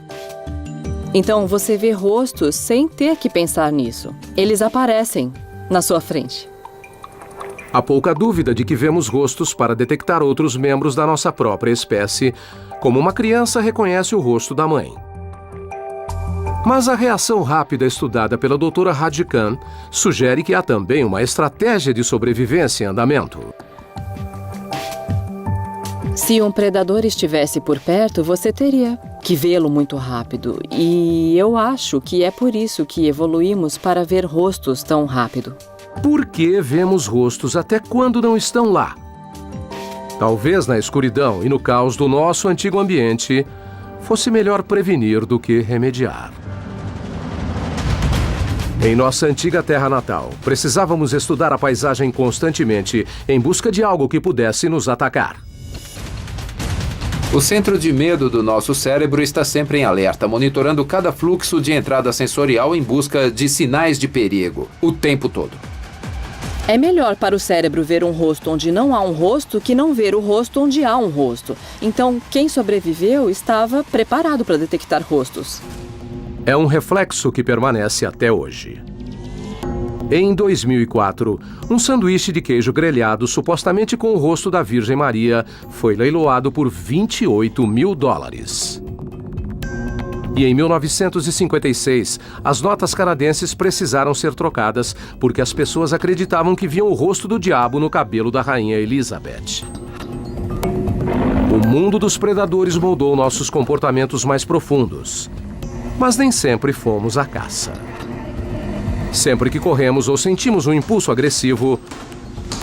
Então, você vê rostos sem ter que pensar nisso. Eles aparecem na sua frente. Há pouca dúvida de que vemos rostos para detectar outros membros da nossa própria espécie, como uma criança reconhece o rosto da mãe. Mas a reação rápida estudada pela doutora Radikan sugere que há também uma estratégia de sobrevivência em andamento. Se um predador estivesse por perto, você teria que vê-lo muito rápido. E eu acho que é por isso que evoluímos para ver rostos tão rápido. Por que vemos rostos até quando não estão lá? Talvez na escuridão e no caos do nosso antigo ambiente, fosse melhor prevenir do que remediar. Em nossa antiga terra natal, precisávamos estudar a paisagem constantemente em busca de algo que pudesse nos atacar. O centro de medo do nosso cérebro está sempre em alerta, monitorando cada fluxo de entrada sensorial em busca de sinais de perigo, o tempo todo. É melhor para o cérebro ver um rosto onde não há um rosto que não ver o rosto onde há um rosto. Então, quem sobreviveu estava preparado para detectar rostos. É um reflexo que permanece até hoje. Em 2004, um sanduíche de queijo grelhado, supostamente com o rosto da Virgem Maria, foi leiloado por $28 mil. E em 1956, as notas canadenses precisaram ser trocadas porque as pessoas acreditavam que viam o rosto do diabo no cabelo da rainha Elizabeth. O mundo dos predadores moldou nossos comportamentos mais profundos. Mas nem sempre fomos à caça. Sempre que corremos ou sentimos um impulso agressivo,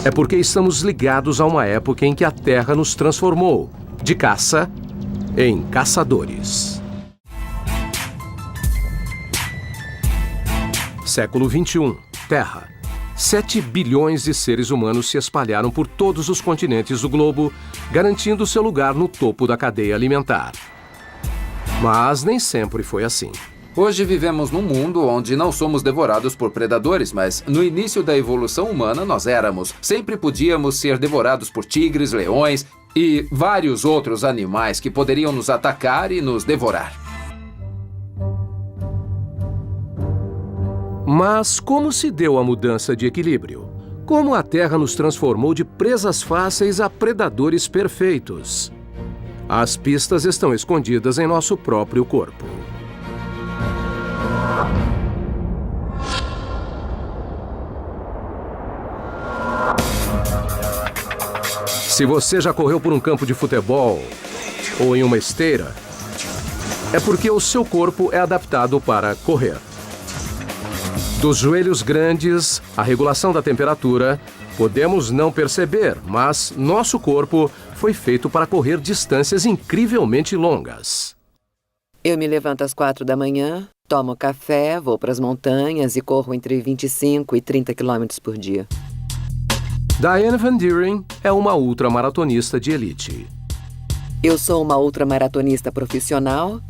é porque estamos ligados a uma época em que a Terra nos transformou, de caça, em caçadores. Século XXI. Terra. 7 bilhões de seres humanos se espalharam por todos os continentes do globo, garantindo seu lugar no topo da cadeia alimentar. Mas nem sempre foi assim. Hoje vivemos num mundo onde não somos devorados por predadores, mas no início da evolução humana nós éramos. Sempre podíamos ser devorados por tigres, leões e vários outros animais que poderiam nos atacar e nos devorar. Mas como se deu a mudança de equilíbrio? Como a Terra nos transformou de presas fáceis a predadores perfeitos? As pistas estão escondidas em nosso próprio corpo. Se você já correu por um campo de futebol ou em uma esteira, é porque o seu corpo é adaptado para correr. Dos joelhos grandes à regulação da temperatura, podemos não perceber, mas nosso corpo foi feito para correr distâncias incrivelmente longas. Eu me levanto às 4 da manhã, tomo café, vou para as montanhas e corro entre 25 e 30 quilômetros por dia. Diane Van Dieren é uma ultramaratonista de elite. Eu sou uma ultramaratonista profissional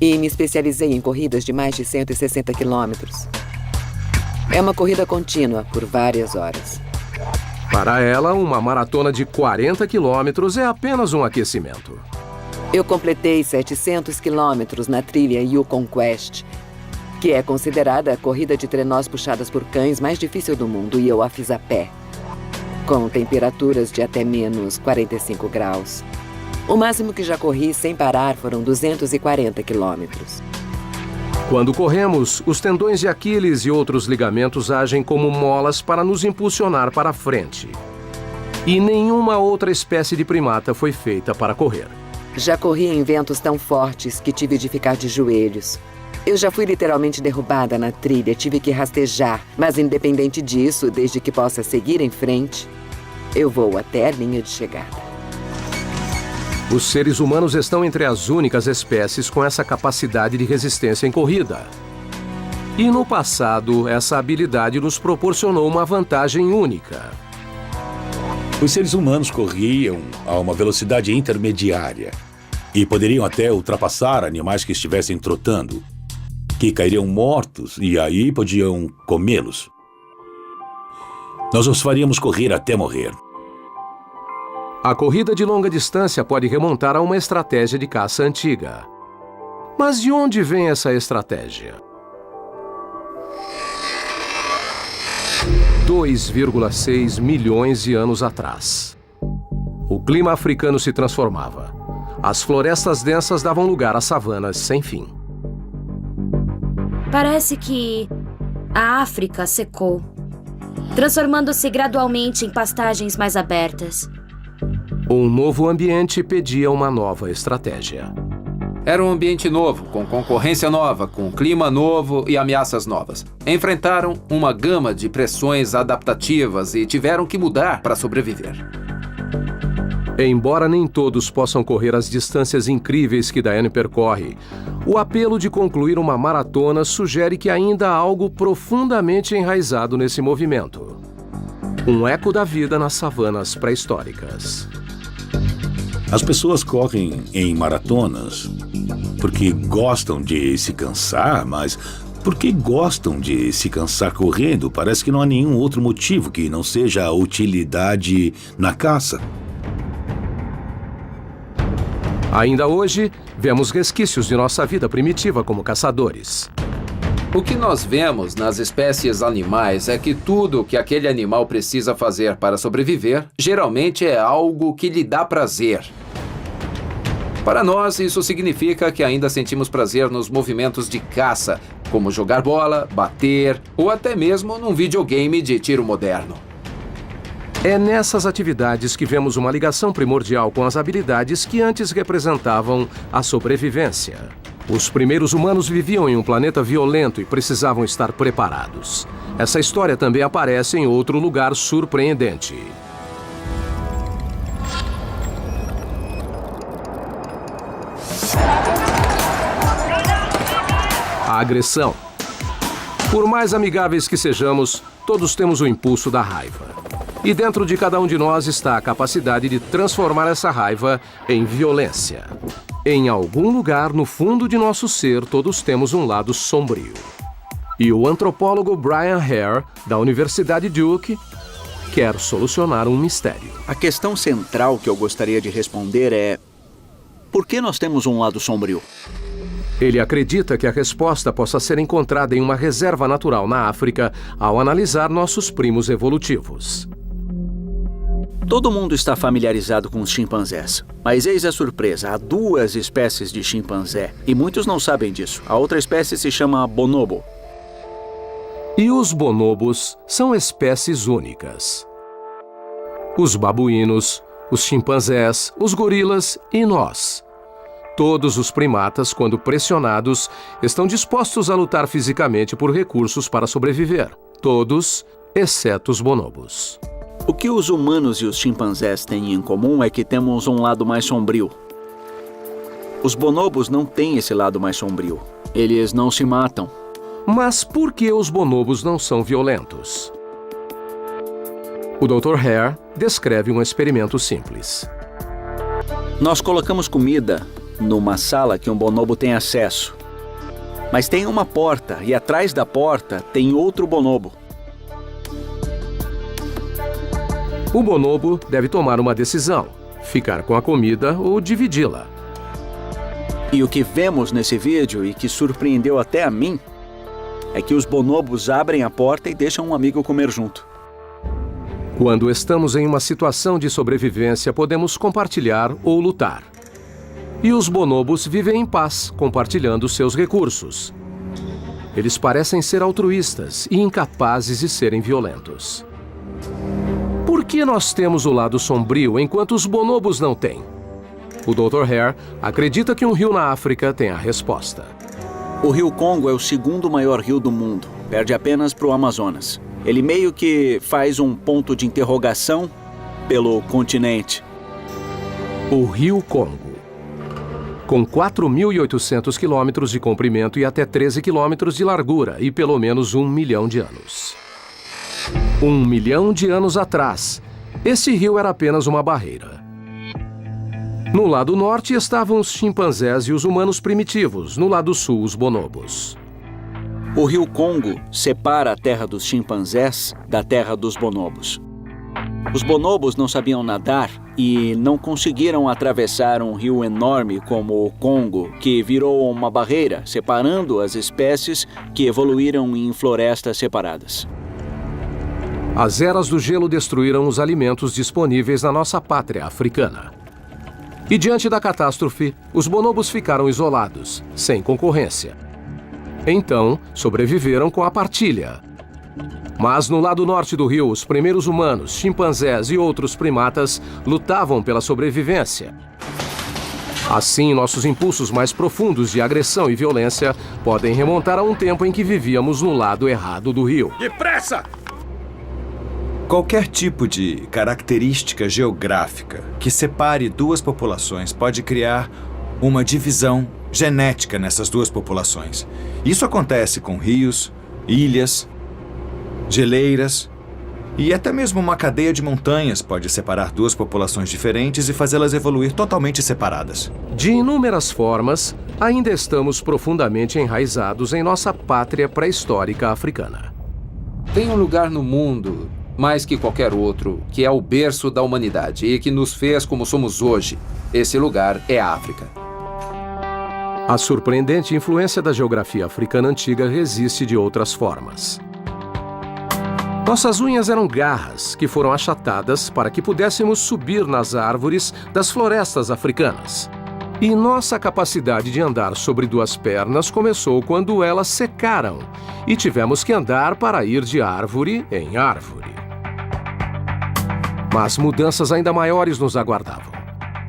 e me especializei em corridas de mais de 160 quilômetros. É uma corrida contínua por várias horas. Para ela, uma maratona de 40 quilômetros é apenas um aquecimento. Eu completei 700 quilômetros na trilha Yukon Quest, que é considerada a corrida de trenós puxadas por cães mais difícil do mundo, e eu a fiz a pé, com temperaturas de até menos 45 graus. O máximo que já corri sem parar foram 240 quilômetros. Quando corremos, os tendões de Aquiles e outros ligamentos agem como molas para nos impulsionar para a frente. E nenhuma outra espécie de primata foi feita para correr. Já corri em ventos tão fortes que tive de ficar de joelhos. Eu já fui literalmente derrubada na trilha, tive que rastejar. Mas independente disso, desde que possa seguir em frente, eu vou até a linha de chegada. Os seres humanos estão entre as únicas espécies com essa capacidade de resistência em corrida. E no passado, essa habilidade nos proporcionou uma vantagem única. Os seres humanos corriam a uma velocidade intermediária e poderiam até ultrapassar animais que estivessem trotando, que cairiam mortos e aí podiam comê-los. Nós os faríamos correr até morrer. A corrida de longa distância pode remontar a uma estratégia de caça antiga. Mas de onde vem essa estratégia? 2,6 milhões de anos atrás. O clima africano se transformava. As florestas densas davam lugar a savanas sem fim. Parece que a África secou, transformando-se gradualmente em pastagens mais abertas. Um novo ambiente pedia uma nova estratégia. Era um ambiente novo, com concorrência nova, com clima novo e ameaças novas. Enfrentaram uma gama de pressões adaptativas e tiveram que mudar para sobreviver. Embora nem todos possam correr as distâncias incríveis que Diane percorre, o apelo de concluir uma maratona sugere que ainda há algo profundamente enraizado nesse movimento. Um eco da vida nas savanas pré-históricas. As pessoas correm em maratonas porque gostam de se cansar, mas porque gostam de se cansar correndo, parece que não há nenhum outro motivo que não seja a utilidade na caça. Ainda hoje, vemos resquícios de nossa vida primitiva como caçadores. O que nós vemos nas espécies animais é que tudo que aquele animal precisa fazer para sobreviver, geralmente é algo que lhe dá prazer. Para nós, isso significa que ainda sentimos prazer nos movimentos de caça, como jogar bola, bater ou até mesmo num videogame de tiro moderno. É nessas atividades que vemos uma ligação primordial com as habilidades que antes representavam a sobrevivência. Os primeiros humanos viviam em um planeta violento e precisavam estar preparados. Essa história também aparece em outro lugar surpreendente. A agressão. Por mais amigáveis que sejamos, todos temos o impulso da raiva. E dentro de cada um de nós está a capacidade de transformar essa raiva em violência. Em algum lugar no fundo de nosso ser, todos temos um lado sombrio. E o antropólogo Brian Hare, da Universidade Duke, quer solucionar um mistério. A questão central que eu gostaria de responder é: por que nós temos um lado sombrio? Ele acredita que a resposta possa ser encontrada em uma reserva natural na África ao analisar nossos primos evolutivos. Todo mundo está familiarizado com os chimpanzés. Mas eis a surpresa, há 2 espécies de chimpanzé. E muitos não sabem disso. A outra espécie se chama bonobo. E os bonobos são espécies únicas. Os babuínos, os chimpanzés, os gorilas e nós. Todos os primatas, quando pressionados, estão dispostos a lutar fisicamente por recursos para sobreviver. Todos, exceto os bonobos. O que os humanos e os chimpanzés têm em comum é que temos um lado mais sombrio. Os bonobos não têm esse lado mais sombrio. Eles não se matam. Mas por que os bonobos não são violentos? O Dr. Hare descreve um experimento simples. Nós colocamos comida numa sala que um bonobo tem acesso. Mas tem uma porta e atrás da porta tem outro bonobo. O bonobo deve tomar uma decisão: ficar com a comida ou dividi-la. E o que vemos nesse vídeo, e que surpreendeu até a mim, é que os bonobos abrem a porta e deixam um amigo comer junto. Quando estamos em uma situação de sobrevivência, podemos compartilhar ou lutar. E os bonobos vivem em paz, compartilhando seus recursos. Eles parecem ser altruístas e incapazes de serem violentos. Por que nós temos o lado sombrio enquanto os bonobos não têm? O Dr. Hare acredita que um rio na África tem a resposta. O rio Congo é o 2º maior rio do mundo, perde apenas para o Amazonas. Ele meio que faz um ponto de interrogação pelo continente. O rio Congo. Com 4.800 quilômetros de comprimento e até 13 quilômetros de largura e pelo menos 1 milhão de anos. 1 milhão de anos atrás, esse rio era apenas uma barreira. No lado norte estavam os chimpanzés e os humanos primitivos, no lado sul os bonobos. O rio Congo separa a terra dos chimpanzés da terra dos bonobos. Os bonobos não sabiam nadar e não conseguiram atravessar um rio enorme como o Congo, que virou uma barreira, separando as espécies que evoluíram em florestas separadas. As eras do gelo destruíram os alimentos disponíveis na nossa pátria africana. E diante da catástrofe, os bonobos ficaram isolados, sem concorrência. Então, sobreviveram com a partilha. Mas no lado norte do rio, os primeiros humanos, chimpanzés e outros primatas lutavam pela sobrevivência. Assim, nossos impulsos mais profundos de agressão e violência podem remontar a um tempo em que vivíamos no lado errado do rio. Depressa! Qualquer tipo de característica geográfica que separe 2 populações pode criar uma divisão genética nessas 2 populações. Isso acontece com rios, ilhas, geleiras e até mesmo uma cadeia de montanhas pode separar 2 populações diferentes e fazê-las evoluir totalmente separadas. De inúmeras formas, ainda estamos profundamente enraizados em nossa pátria pré-histórica africana. Tem um lugar no mundo, mais que qualquer outro, que é o berço da humanidade e que nos fez como somos hoje. Esse lugar é a África. A surpreendente influência da geografia africana antiga resiste de outras formas. Nossas unhas eram garras que foram achatadas para que pudéssemos subir nas árvores das florestas africanas. E nossa capacidade de andar sobre 2 pernas começou quando elas secaram e tivemos que andar para ir de árvore em árvore. Mas mudanças ainda maiores nos aguardavam.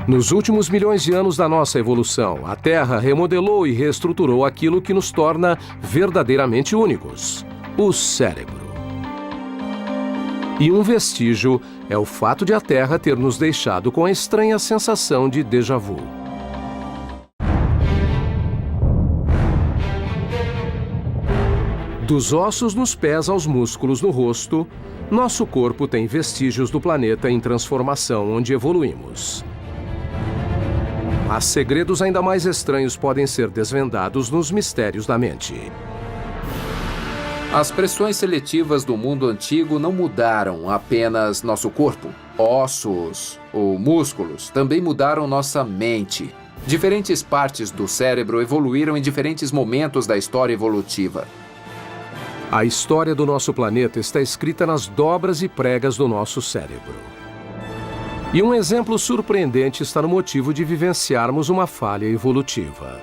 Nos últimos milhões de anos da nossa evolução, a Terra remodelou e reestruturou aquilo que nos torna verdadeiramente únicos: o cérebro. E um vestígio é o fato de a Terra ter nos deixado com a estranha sensação de déjà vu. Dos ossos nos pés aos músculos no rosto, nosso corpo tem vestígios do planeta em transformação onde evoluímos. mas segredos ainda mais estranhos podem ser desvendados nos mistérios da mente. As pressões seletivas do mundo antigo não mudaram apenas nosso corpo. Ossos ou músculos também mudaram nossa mente. Diferentes partes do cérebro evoluíram em diferentes momentos da história evolutiva. A história do nosso planeta está escrita nas dobras e pregas do nosso cérebro. E um exemplo surpreendente está no motivo de vivenciarmos uma falha evolutiva.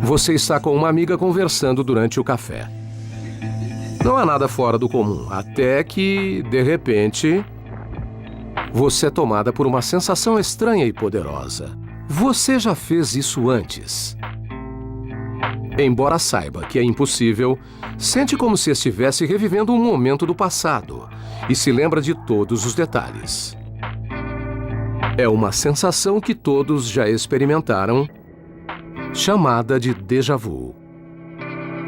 Você está com uma amiga conversando durante o café. Não há nada fora do comum, até que, de repente, você é tomada por uma sensação estranha e poderosa. Você já fez isso antes. Embora saiba que é impossível, sente como se estivesse revivendo um momento do passado e se lembra de todos os detalhes. É uma sensação que todos já experimentaram, chamada de déjà vu.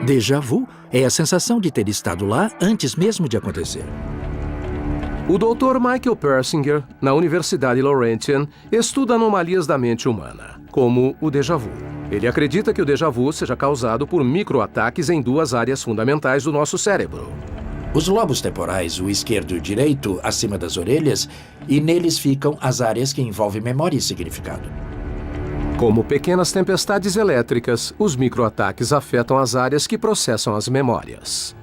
Déjà vu é a sensação de ter estado lá antes mesmo de acontecer. O Dr. Michael Persinger, na Universidade Laurentian, estuda anomalias da mente humana, como o déjà vu. Ele acredita que o déjà vu seja causado por microataques em duas áreas fundamentais do nosso cérebro. Os lobos temporais, o esquerdo e o direito, acima das orelhas, e neles ficam as áreas que envolvem memória e significado. Como pequenas tempestades elétricas, os microataques afetam as áreas que processam as memórias.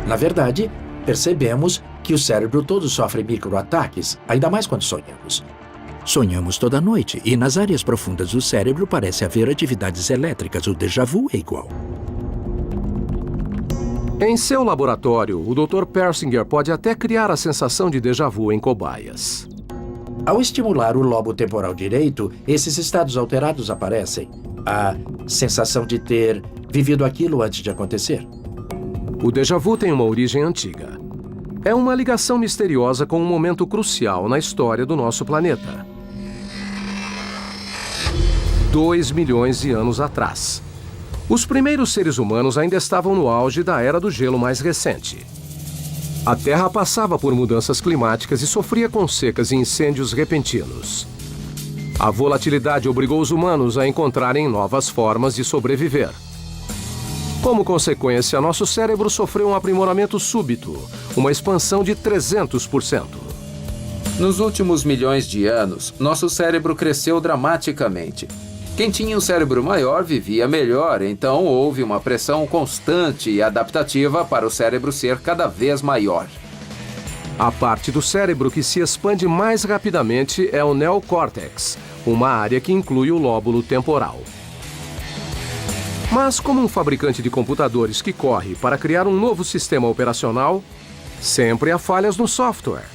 Na verdade, percebemos que o cérebro todo sofre microataques, ainda mais quando sonhamos. Sonhamos toda noite e nas áreas profundas do cérebro parece haver atividades elétricas. O déjà vu é igual. Em seu laboratório, o Dr. Persinger pode até criar a sensação de déjà vu em cobaias. Ao estimular o lobo temporal direito, esses estados alterados aparecem. A sensação de ter vivido aquilo antes de acontecer. O déjà vu tem uma origem antiga. É uma ligação misteriosa com um momento crucial na história do nosso planeta. 2 milhões de anos atrás. Os primeiros seres humanos ainda estavam no auge da era do gelo mais recente. A Terra passava por mudanças climáticas e sofria com secas e incêndios repentinos. A volatilidade obrigou os humanos a encontrarem novas formas de sobreviver. Como consequência, nosso cérebro sofreu um aprimoramento súbito, uma expansão de 300%. Nos últimos milhões de anos, nosso cérebro cresceu dramaticamente. Quem tinha um cérebro maior vivia melhor, então houve uma pressão constante e adaptativa para o cérebro ser cada vez maior. A parte do cérebro que se expande mais rapidamente é o neocórtex, uma área que inclui o lóbulo temporal. Mas como um fabricante de computadores que corre para criar um novo sistema operacional, sempre há falhas no software.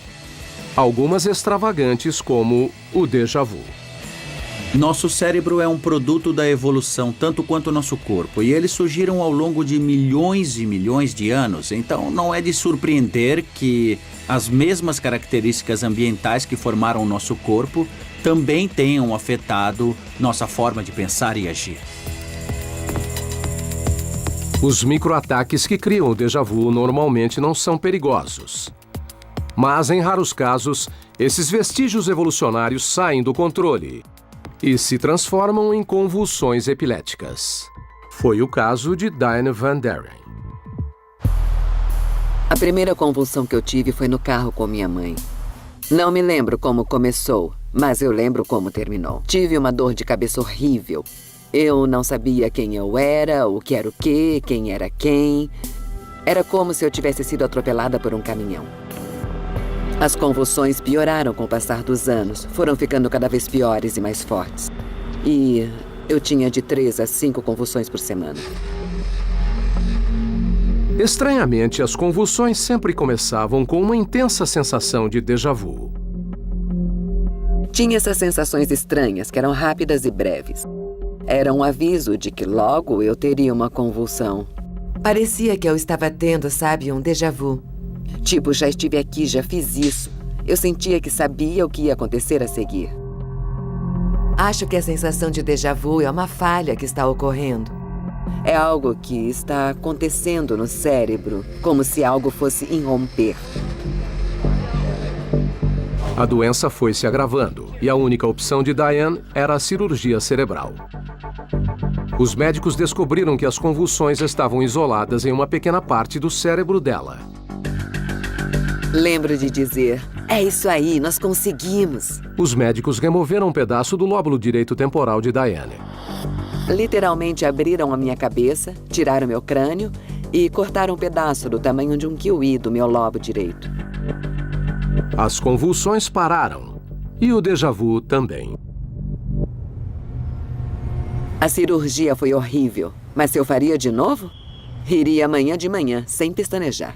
Algumas extravagantes como o déjà vu. Nosso cérebro é um produto da evolução, tanto quanto o nosso corpo, e eles surgiram ao longo de milhões e milhões de anos, então não é de surpreender que as mesmas características ambientais que formaram o nosso corpo também tenham afetado nossa forma de pensar e agir. Os microataques que criam o déjà vu normalmente não são perigosos. Mas, em raros casos, esses vestígios evolucionários saem do controle e se transformam em convulsões epiléticas. Foi o caso de Diane Van Deren. A primeira convulsão que eu tive foi no carro com minha mãe. Não me lembro como começou, mas eu lembro como terminou. Tive uma dor de cabeça horrível. Eu não sabia quem eu era, o que era o quê, quem era quem. Era como se eu tivesse sido atropelada por um caminhão. As convulsões pioraram com o passar dos anos. Foram ficando cada vez piores e mais fortes. E eu tinha de 3 a 5 convulsões por semana. Estranhamente, as convulsões sempre começavam com uma intensa sensação de déjà vu. Tinha essas sensações estranhas que eram rápidas e breves. Era um aviso de que logo eu teria uma convulsão. Parecia que eu estava tendo, sabe, um déjà vu. Tipo, já estive aqui, já fiz isso. Eu sentia que sabia o que ia acontecer a seguir. Acho que a sensação de déjà vu é uma falha que está ocorrendo. É algo que está acontecendo no cérebro, como se algo fosse irromper. A doença foi se agravando e a única opção de Diane era a cirurgia cerebral. Os médicos descobriram que as convulsões estavam isoladas em uma pequena parte do cérebro dela. Lembro de dizer, é isso aí, nós conseguimos. Os médicos removeram um pedaço do lóbulo direito temporal de Diane. Literalmente abriram a minha cabeça, tiraram meu crânio e cortaram um pedaço do tamanho de um kiwi do meu lobo direito. As convulsões pararam e o déjà vu também. A cirurgia foi horrível, mas se eu faria de novo, iria amanhã de manhã, sem pestanejar.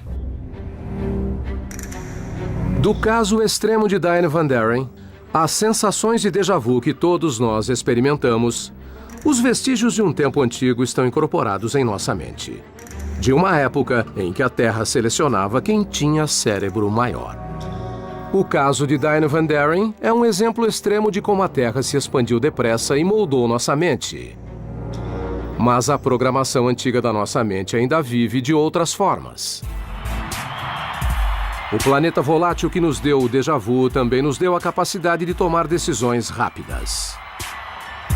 Do caso extremo de Diane Van Deren, as sensações de déjà vu que todos nós experimentamos, os vestígios de um tempo antigo estão incorporados em nossa mente. De uma época em que a Terra selecionava quem tinha cérebro maior. O caso de Diane Van Deren é um exemplo extremo de como a Terra se expandiu depressa e moldou nossa mente. Mas a programação antiga da nossa mente ainda vive de outras formas. O planeta volátil que nos deu o déjà vu também nos deu a capacidade de tomar decisões rápidas.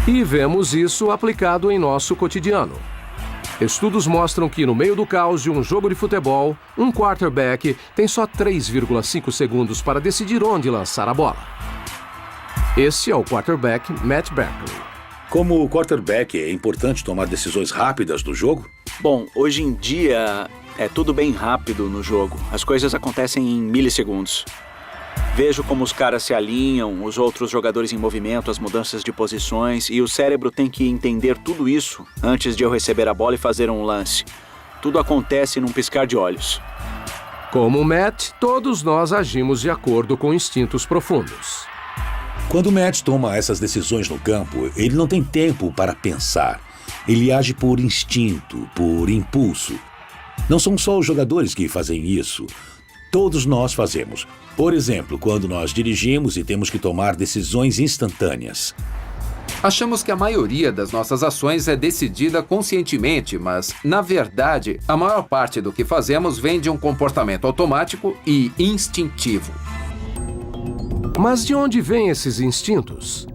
E vemos isso aplicado em nosso cotidiano. Estudos mostram que, no meio do caos de um jogo de futebol, um quarterback tem só 3,5 segundos para decidir onde lançar a bola. Esse é o quarterback Matt Barkley. Como quarterback, é importante tomar decisões rápidas no jogo? Bom, hoje em dia é tudo bem rápido no jogo. As coisas acontecem em milissegundos. Vejo como os caras se alinham, os outros jogadores em movimento, as mudanças de posições, e o cérebro tem que entender tudo isso antes de eu receber a bola e fazer um lance. Tudo acontece num piscar de olhos. Como Matt, todos nós agimos de acordo com instintos profundos. Quando o Matt toma essas decisões no campo, ele não tem tempo para pensar. Ele age por instinto, por impulso. Não são só os jogadores que fazem isso. Todos nós fazemos. Por exemplo, quando nós dirigimos e temos que tomar decisões instantâneas. Achamos que a maioria das nossas ações é decidida conscientemente, mas, na verdade, a maior parte do que fazemos vem de um comportamento automático e instintivo. Mas de onde vêm esses instintos?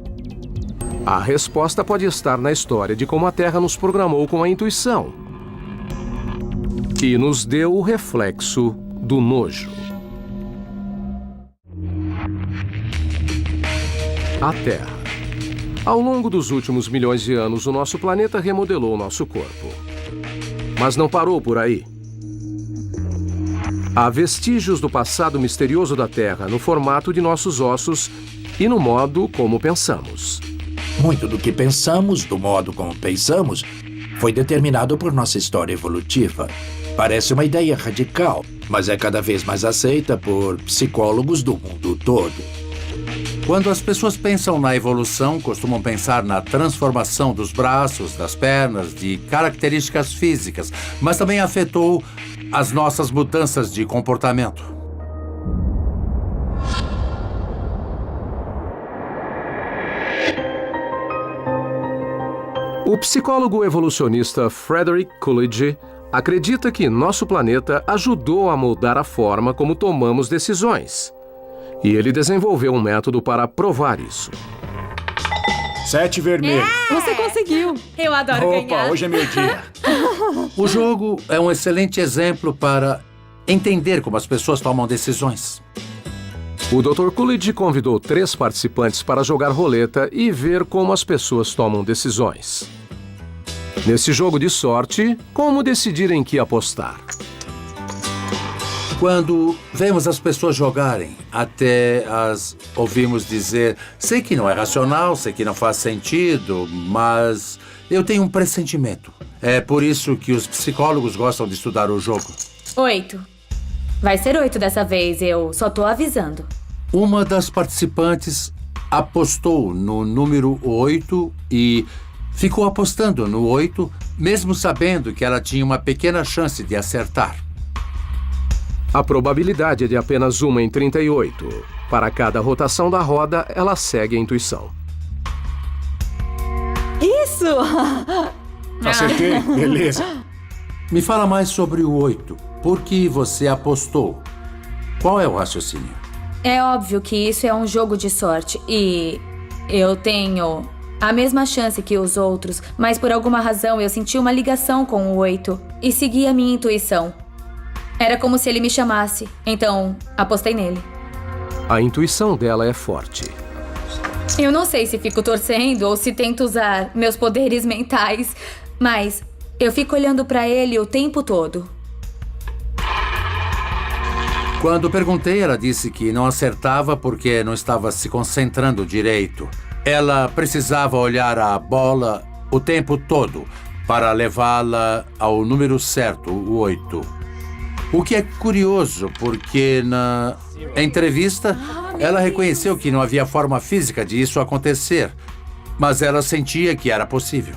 A resposta pode estar na história de como a Terra nos programou com a intuição e nos deu o reflexo do nojo. A Terra. Ao longo dos últimos milhões de anos, o nosso planeta remodelou o nosso corpo. Mas não parou por aí. Há vestígios do passado misterioso da Terra no formato de nossos ossos e no modo como pensamos. Muito do que pensamos, do modo como pensamos, foi determinado por nossa história evolutiva. Parece uma ideia radical, mas é cada vez mais aceita por psicólogos do mundo todo. Quando as pessoas pensam na evolução, costumam pensar na transformação dos braços, das pernas, de características físicas, mas também afetou as nossas mudanças de comportamento. O psicólogo evolucionista Frederick Coolidge acredita que nosso planeta ajudou a moldar a forma como tomamos decisões. E ele desenvolveu um método para provar isso. 7 vermelho. Você conseguiu! Eu adoro ganhar. Opa, hoje é meu dia. O jogo é um excelente exemplo para entender como as pessoas tomam decisões. O Dr. Coolidge convidou 3 participantes para jogar roleta e ver como as pessoas tomam decisões. Nesse jogo de sorte, como decidir em que apostar? Quando vemos as pessoas jogarem, até as ouvimos dizer: sei que não é racional, sei que não faz sentido, mas eu tenho um pressentimento. É por isso que os psicólogos gostam de estudar o jogo. 8. Vai ser 8 dessa vez, eu só tô avisando. Uma das participantes apostou no número 8 e ficou apostando no 8, mesmo sabendo que ela tinha uma pequena chance de acertar. A probabilidade é de apenas 1 em 38. Para cada rotação da roda, ela segue a intuição. Isso! Acertei, beleza. Me fala mais sobre o 8. Por que você apostou? Qual é o raciocínio? É óbvio que isso é um jogo de sorte e eu tenho a mesma chance que os outros, mas por alguma razão eu senti uma ligação com o 8 e segui a minha intuição. Era como se ele me chamasse, então apostei nele. A intuição dela é forte. Eu não sei se fico torcendo ou se tento usar meus poderes mentais, mas eu fico olhando pra ele o tempo todo. Quando perguntei, ela disse que não acertava porque não estava se concentrando direito. Ela precisava olhar a bola o tempo todo para levá-la ao número certo, o 8. O que é curioso, porque na entrevista ela reconheceu que não havia forma física de isso acontecer, mas ela sentia que era possível.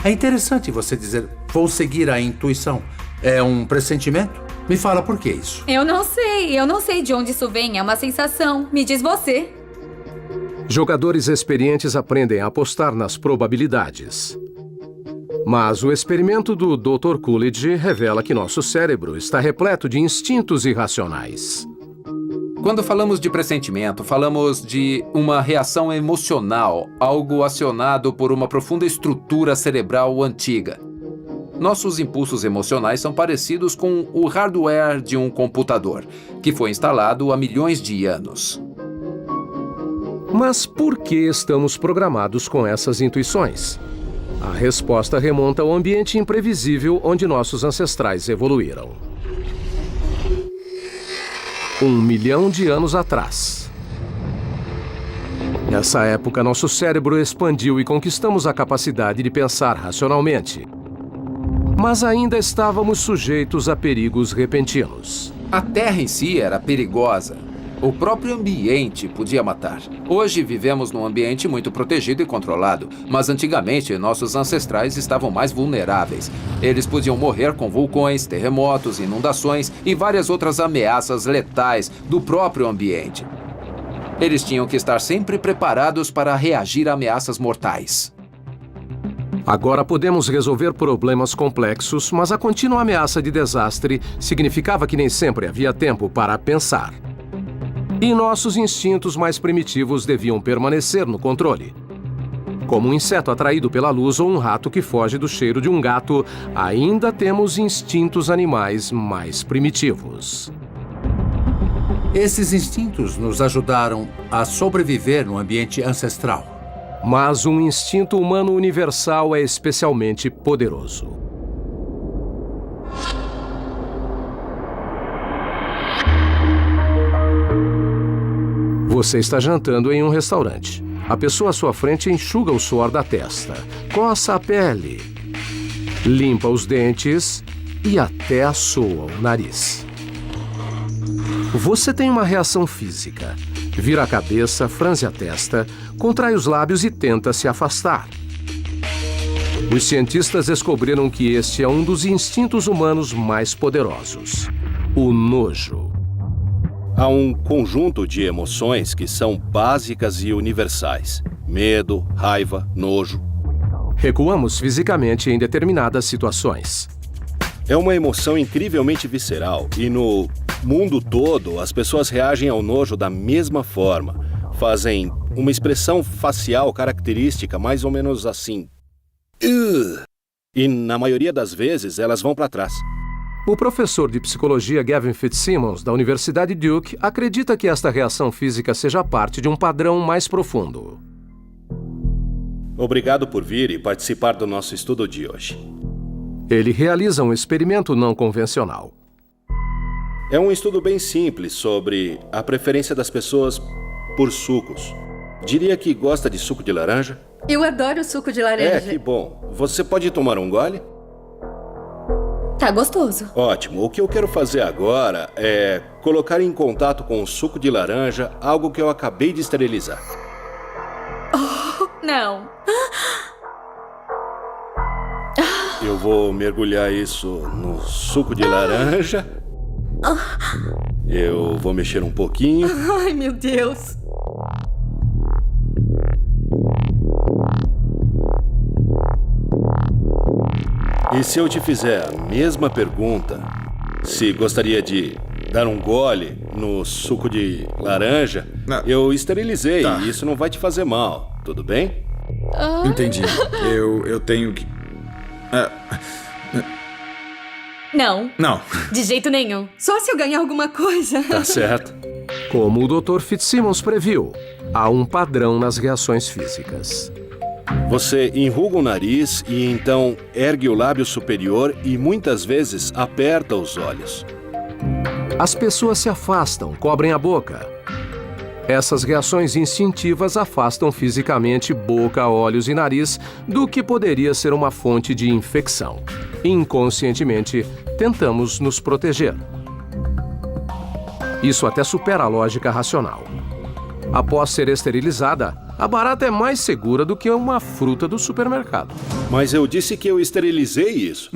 É interessante você dizer, vou seguir a intuição. É um pressentimento? Me fala por que isso. Eu não sei de onde isso vem, é uma sensação. Me diz você. Jogadores experientes aprendem a apostar nas probabilidades. Mas o experimento do Dr. Coolidge revela que nosso cérebro está repleto de instintos irracionais. Quando falamos de pressentimento, falamos de uma reação emocional, algo acionado por uma profunda estrutura cerebral antiga. Nossos impulsos emocionais são parecidos com o hardware de um computador, que foi instalado há milhões de anos. Mas por que estamos programados com essas intuições? A resposta remonta ao ambiente imprevisível onde nossos ancestrais evoluíram. 1 milhão de anos atrás. Nessa época, nosso cérebro expandiu e conquistamos a capacidade de pensar racionalmente. Mas ainda estávamos sujeitos a perigos repentinos. A Terra em si era perigosa. O próprio ambiente podia matar. Hoje vivemos num ambiente muito protegido e controlado, mas antigamente nossos ancestrais estavam mais vulneráveis. Eles podiam morrer com vulcões, terremotos, inundações e várias outras ameaças letais do próprio ambiente. Eles tinham que estar sempre preparados para reagir a ameaças mortais. Agora podemos resolver problemas complexos, mas a contínua ameaça de desastre significava que nem sempre havia tempo para pensar. E nossos instintos mais primitivos deviam permanecer no controle. Como um inseto atraído pela luz ou um rato que foge do cheiro de um gato, ainda temos instintos animais mais primitivos. Esses instintos nos ajudaram a sobreviver no ambiente ancestral. Mas um instinto humano universal é especialmente poderoso. Você está jantando em um restaurante. A pessoa à sua frente enxuga o suor da testa, coça a pele, limpa os dentes e até assoa o nariz. Você tem uma reação física. Vira a cabeça, franze a testa, contrai os lábios e tenta se afastar. Os cientistas descobriram que este é um dos instintos humanos mais poderosos: o nojo. Há um conjunto de emoções que são básicas e universais: medo, raiva, nojo. Recuamos fisicamente em determinadas situações. É uma emoção incrivelmente visceral e no mundo todo as pessoas reagem ao nojo da mesma forma. Fazem uma expressão facial característica mais ou menos assim. E na maioria das vezes elas vão para trás. O professor de psicologia Gavin Fitzsimmons, da Universidade Duke, acredita que esta reação física seja parte de um padrão mais profundo. Obrigado por vir e participar do nosso estudo de hoje. Ele realiza um experimento não convencional. É um estudo bem simples sobre a preferência das pessoas por sucos. Diria que gosta de suco de laranja? Eu adoro suco de laranja. É, que bom. Você pode tomar um gole? Tá gostoso. Ótimo. O que eu quero fazer agora é colocar em contato com o suco de laranja algo que eu acabei de esterilizar. Oh, não. Eu vou mergulhar isso no suco de laranja. Eu vou mexer um pouquinho. Ai, meu Deus. E se eu te fizer a mesma pergunta, se gostaria de dar um gole no suco de laranja, eu esterilizei e isso não vai te fazer mal, tudo bem? Entendi. Eu tenho que... Não. Não. De jeito nenhum. Só se eu ganhar alguma coisa. Tá certo. Como o Dr. Fitzsimmons previu, há um padrão nas reações físicas. Você enruga o nariz e então ergue o lábio superior e muitas vezes aperta os olhos. As pessoas se afastam, cobrem a boca. Essas reações instintivas afastam fisicamente boca, olhos e nariz do que poderia ser uma fonte de infecção. Inconscientemente, tentamos nos proteger. Isso até supera a lógica racional. Após ser esterilizada, a barata é mais segura do que uma fruta do supermercado. Mas eu disse que eu esterilizei isso.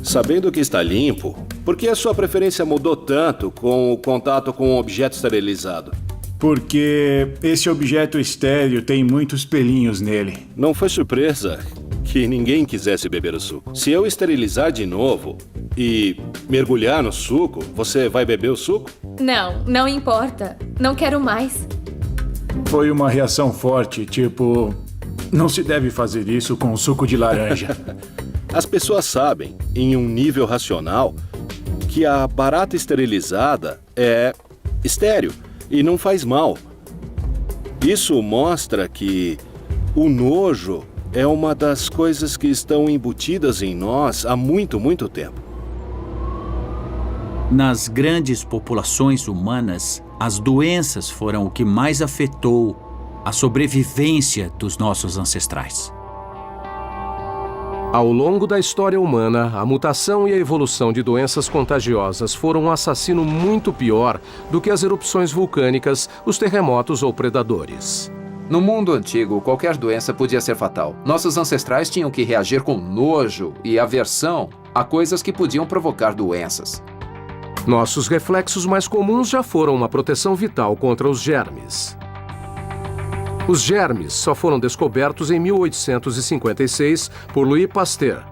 Sabendo que está limpo, por que a sua preferência mudou tanto com o contato com um objeto esterilizado? Porque esse objeto estéril tem muitos pelinhos nele. Não foi surpresa que ninguém quisesse beber o suco. Se eu esterilizar de novo e mergulhar no suco, você vai beber o suco? Não, não importa. Não quero mais. Foi uma reação forte, tipo... Não se deve fazer isso com suco de laranja. As pessoas sabem, em um nível racional, que a barata esterilizada é estéril e não faz mal. Isso mostra que o nojo é uma das coisas que estão embutidas em nós há muito, muito tempo. Nas grandes populações humanas, as doenças foram o que mais afetou a sobrevivência dos nossos ancestrais. Ao longo da história humana, a mutação e a evolução de doenças contagiosas foram um assassino muito pior do que as erupções vulcânicas, os terremotos ou predadores. No mundo antigo, qualquer doença podia ser fatal. Nossos ancestrais tinham que reagir com nojo e aversão a coisas que podiam provocar doenças. Nossos reflexos mais comuns já foram uma proteção vital contra os germes. Os germes só foram descobertos em 1856 por Louis Pasteur,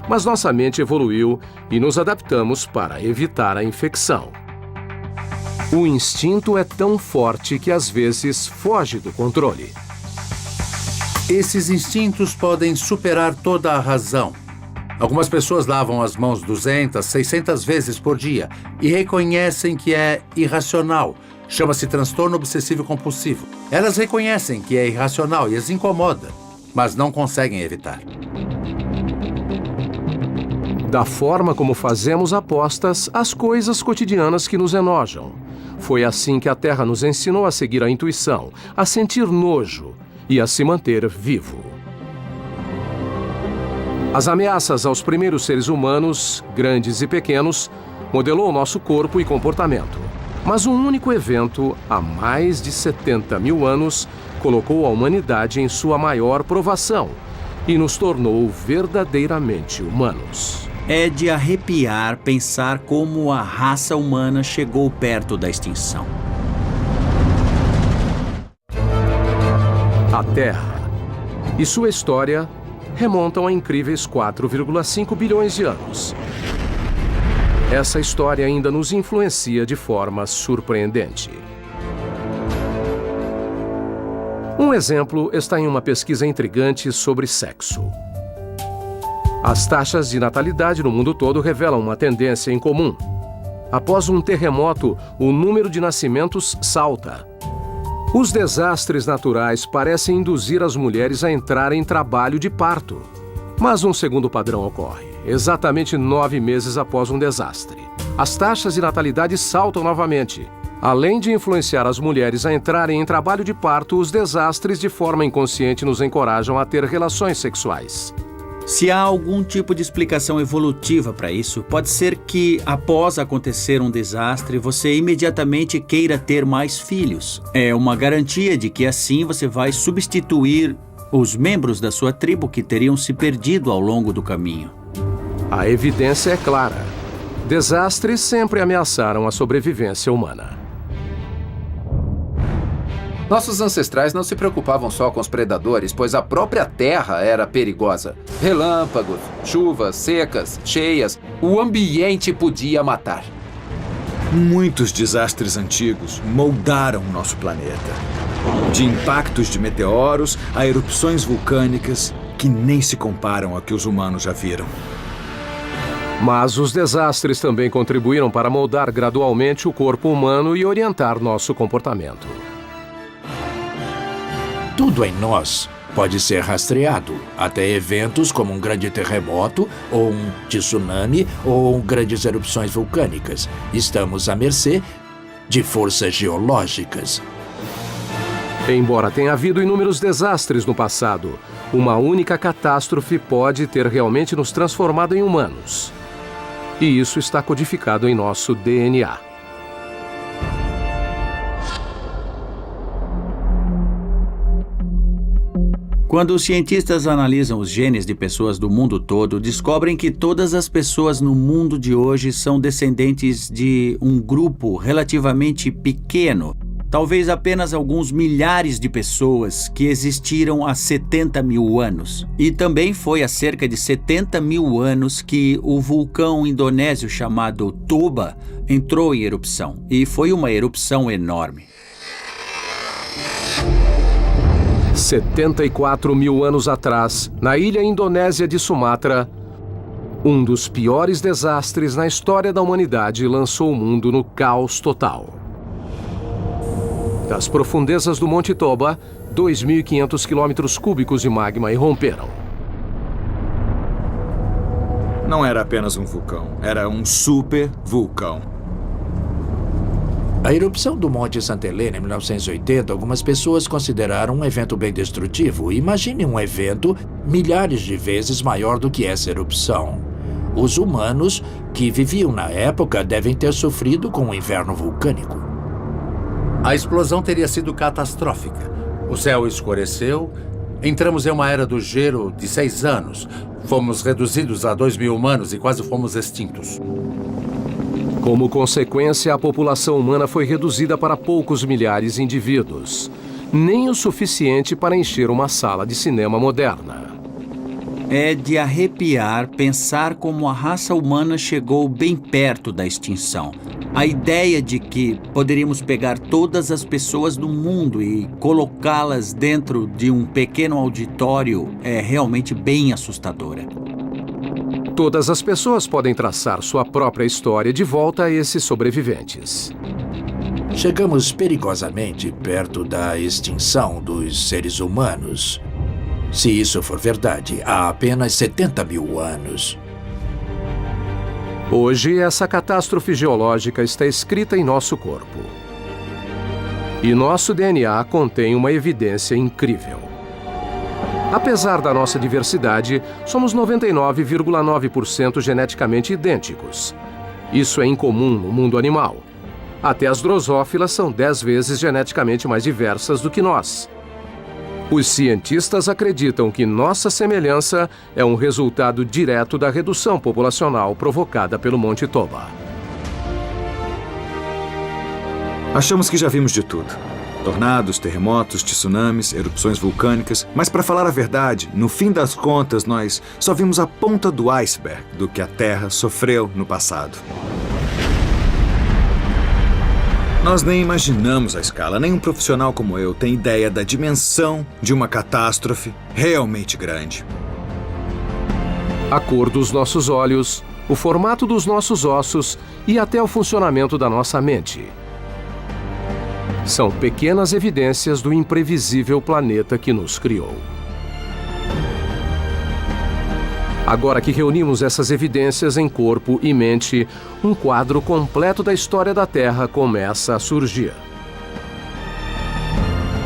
mas nossa mente evoluiu e nos adaptamos para evitar a infecção. O instinto é tão forte que às vezes foge do controle. Esses instintos podem superar toda a razão. Algumas pessoas lavam as mãos 200, 600 vezes por dia e reconhecem que é irracional. Chama-se transtorno obsessivo-compulsivo. Elas reconhecem que é irracional e as incomoda, mas não conseguem evitar. Da forma como fazemos apostas, às coisas cotidianas que nos enojam. Foi assim que a Terra nos ensinou a seguir a intuição, a sentir nojo e a se manter vivo. As ameaças aos primeiros seres humanos, grandes e pequenos, modelou nosso corpo e comportamento. Mas um único evento, há mais de 70 mil anos, colocou a humanidade em sua maior provação e nos tornou verdadeiramente humanos. É de arrepiar pensar como a raça humana chegou perto da extinção. A Terra e sua história remontam a incríveis 4,5 bilhões de anos. Essa história ainda nos influencia de forma surpreendente. Um exemplo está em uma pesquisa intrigante sobre sexo. As taxas de natalidade no mundo todo revelam uma tendência em comum. Após um terremoto, o número de nascimentos salta. Os desastres naturais parecem induzir as mulheres a entrar em trabalho de parto. Mas um segundo padrão ocorre, exatamente 9 meses após um desastre. As taxas de natalidade saltam novamente. Além de influenciar as mulheres a entrarem em trabalho de parto, os desastres de forma inconsciente nos encorajam a ter relações sexuais. Se há algum tipo de explicação evolutiva para isso, pode ser que, após acontecer um desastre, você imediatamente queira ter mais filhos. É uma garantia de que assim você vai substituir os membros da sua tribo que teriam se perdido ao longo do caminho. A evidência é clara. Desastres sempre ameaçaram a sobrevivência humana. Nossos ancestrais não se preocupavam só com os predadores, pois a própria terra era perigosa. Relâmpagos, chuvas, secas, cheias, o ambiente podia matar. Muitos desastres antigos moldaram o nosso planeta. De impactos de meteoros a erupções vulcânicas que nem se comparam ao que os humanos já viram. Mas os desastres também contribuíram para moldar gradualmente o corpo humano e orientar nosso comportamento. Tudo em nós pode ser rastreado, até eventos como um grande terremoto, ou um tsunami, ou grandes erupções vulcânicas. Estamos à mercê de forças geológicas. Embora tenha havido inúmeros desastres no passado, uma única catástrofe pode ter realmente nos transformado em humanos. E isso está codificado em nosso DNA. Quando os cientistas analisam os genes de pessoas do mundo todo, descobrem que todas as pessoas no mundo de hoje são descendentes de um grupo relativamente pequeno, talvez apenas alguns milhares de pessoas que existiram há 70 mil anos. E também foi há cerca de 70 mil anos que o vulcão indonésio chamado Toba entrou em erupção. E foi uma erupção enorme. 74 mil anos atrás, na ilha indonésia de Sumatra, um dos piores desastres na história da humanidade lançou o mundo no caos total. Das profundezas do Monte Toba, 2.500 quilômetros cúbicos de magma irromperam. Não era apenas um vulcão, era um super vulcão. A erupção do Monte Santa Helena em 1980, algumas pessoas consideraram um evento bem destrutivo. Imagine um evento milhares de vezes maior do que essa erupção. Os humanos que viviam na época devem ter sofrido com o inverno vulcânico. A explosão teria sido catastrófica. O céu escureceu, entramos em uma era do gelo de 6 anos. Fomos reduzidos a 2.000 humanos e quase fomos extintos. Como consequência, a população humana foi reduzida para poucos milhares de indivíduos. Nem o suficiente para encher uma sala de cinema moderna. É de arrepiar pensar como a raça humana chegou bem perto da extinção. A ideia de que poderíamos pegar todas as pessoas do mundo e colocá-las dentro de um pequeno auditório é realmente bem assustadora. Todas as pessoas podem traçar sua própria história de volta a esses sobreviventes. Chegamos perigosamente perto da extinção dos seres humanos. Se isso for verdade, há apenas 70 mil anos. Hoje, essa catástrofe geológica está escrita em nosso corpo. E nosso DNA contém uma evidência incrível. Apesar da nossa diversidade, somos 99,9% geneticamente idênticos. Isso é incomum no mundo animal. Até as drosófilas são 10 vezes geneticamente mais diversas do que nós. Os cientistas acreditam que nossa semelhança é um resultado direto da redução populacional provocada pelo Monte Toba. Achamos que já vimos de tudo. Tornados, terremotos, tsunamis, erupções vulcânicas. Mas, para falar a verdade, no fim das contas, nós só vimos a ponta do iceberg do que a Terra sofreu no passado. Nós nem imaginamos a escala. Nem um profissional como eu tem ideia da dimensão de uma catástrofe realmente grande. A cor dos nossos olhos, o formato dos nossos ossos e até o funcionamento da nossa mente. São pequenas evidências do imprevisível planeta que nos criou. Agora que reunimos essas evidências em corpo e mente, um quadro completo da história da Terra começa a surgir.